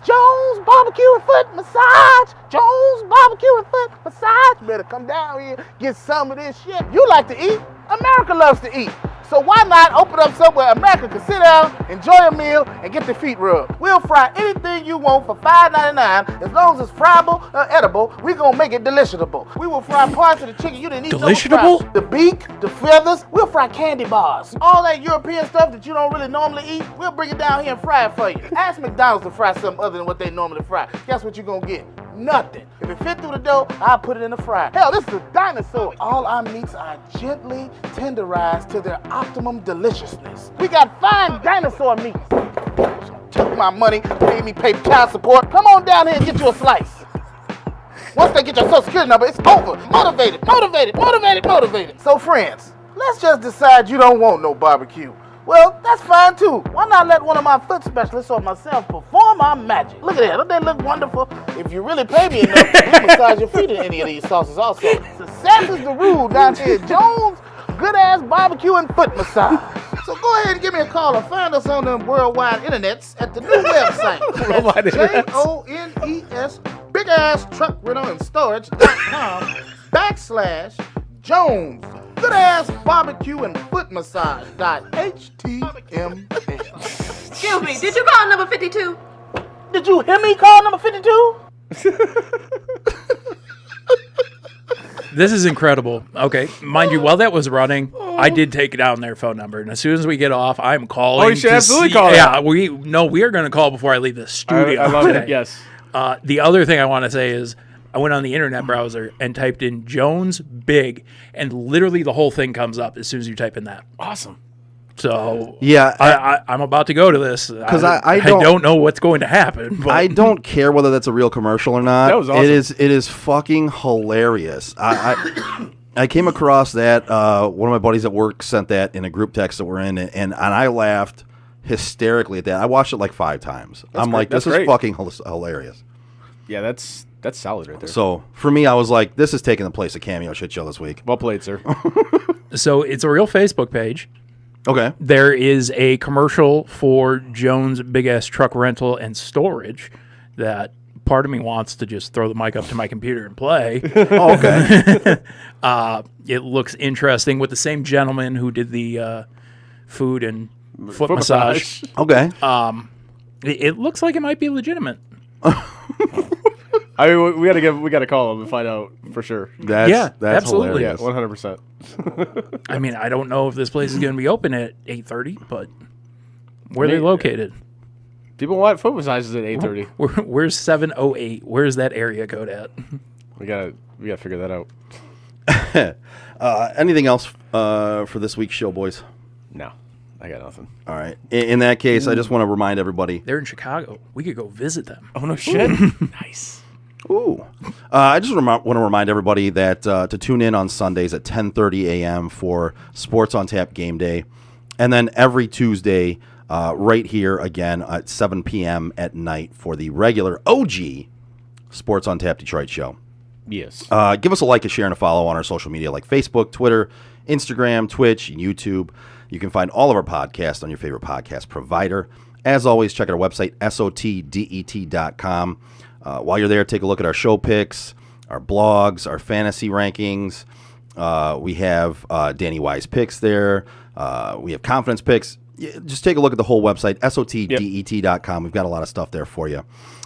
Jones Barbecue and Foot Massage. Jones Barbecue and Foot Massage. You better come down here, get some of this shit. You like to eat. America loves to eat. So why not open up somewhere America can sit down, enjoy a meal, and get their feet rubbed? We'll fry anything you want for $5.99. As long as it's friable or edible, we're going to make it deliciable. We will fry parts of the chicken you didn't eat. Deliciable? The beak, the feathers, we'll fry candy bars. All that European stuff that you don't really normally eat, we'll bring it down here and fry it for you. Ask McDonald's to fry something other than what they normally fry. Guess what you're going to get? Nothing. If it fit through the dough, I'll put it in the fryer. Hell, this is a dinosaur. All our meats are gently tenderized to their optimum deliciousness. We got fine dinosaur meats. Took my money, made me pay child support. Come on down here and get you a slice. Once they get your social security number, it's over. Motivated. So friends, let's just decide you don't want no barbecue. Well, that's fine too. Why not let one of my foot specialists or myself perform our magic? Look at that, don't they look wonderful? If you really pay me enough, we massage your feet in any of these sauces also. Success is the rule down here at Jones Good Ass Barbecue and Foot Massage. So go ahead and give me a call or find us on the worldwide internets at the new website. JONES Big Ass Truck Rental and Storage.com/Jones Good Ass Barbecue and Foot Massage.html. Excuse me, did you call number 52? Did you hear me call number 52? This is incredible. Okay, mind you, while that was running, I did take down their phone number, and as soon as we get off, I'm calling. Oh, you should to absolutely see, call it. Yeah, we are going to call before I leave the studio. I love today. it. Yes. The other thing I want to say is I went on the internet browser and typed in Jones Big, and literally the whole thing comes up as soon as you type in that. Awesome. So yeah, I'm about to go to this because I don't know what's going to happen. But. I don't care whether that's a real commercial or not. That was awesome. It is fucking hilarious. I came across that. One of my buddies at work sent that in a group text that we're in, and I laughed hysterically at that. I watched it like 5 times. I'm great. like, this That's is great. fucking hilarious. Yeah, that's solid right there. So for me, I was like, this is taking the place of Cameo Shit Show this week. Well played, sir. So it's a real Facebook page. Okay. There is a commercial for Jones Big Ass Truck Rental and Storage that part of me wants to just throw the mic up to my computer and play. Oh, okay. It looks interesting with the same gentleman who did the food and foot massage. Okay. It looks like it might be legitimate. I mean, we gotta call him and find out for sure. That's absolutely. hilarious. Yeah, 100%. I mean, I don't know if this place is going to be open at 8:30, but where are they located? People want foot massages at 8:30. Where's 708? Where's that area code at? We gotta figure that out. Anything else for this week's show, boys? No, I got nothing. All right. In that case, I just want to remind everybody. They're in Chicago. We could go visit them. Oh no shit! Nice. Ooh. I just want to remind everybody that to tune in on Sundays at 10:30 a.m. for Sports on Tap Game Day. And then every Tuesday, right here again at 7 p.m. at night for the regular OG Sports on Tap Detroit show. Yes. Give us a like, a share, and a follow on our social media like Facebook, Twitter, Instagram, Twitch, and YouTube. You can find all of our podcasts on your favorite podcast provider. As always, check out our website, sotdet.com. While you're there, take a look at our show picks, our blogs, our fantasy rankings. We have Danny Wise picks there. We have confidence picks. Just take a look at the whole website, sotdet.com. We've got a lot of stuff there for you.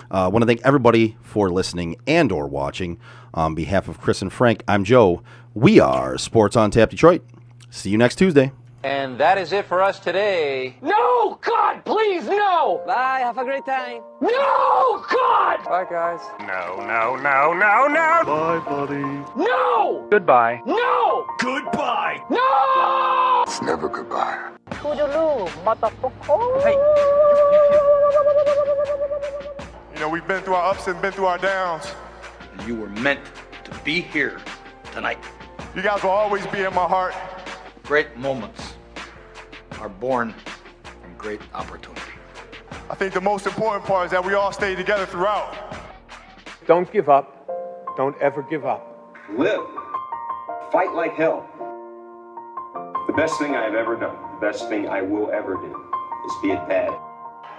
I want to thank everybody for listening and or watching. On behalf of Chris and Frank, I'm Joe. We are Sports on Tap Detroit. See you next Tuesday. And that is it for us today. No! God, please, no! Bye, have a great time. No! God! Bye, guys. No. Bye, buddy. No! Goodbye. No! Goodbye! No! It's never goodbye. Toodaloo, motherfucker. Hey, You know, we've been through our ups and been through our downs. You were meant to be here tonight. You guys will always be in my heart. Great moments are born from great opportunity. I think the most important part is that we all stay together throughout. Don't give up. Don't ever give up. Live. Fight like hell. The best thing I've ever done, the best thing I will ever do, is be a dad.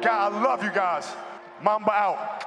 God, I love you guys. Mamba out.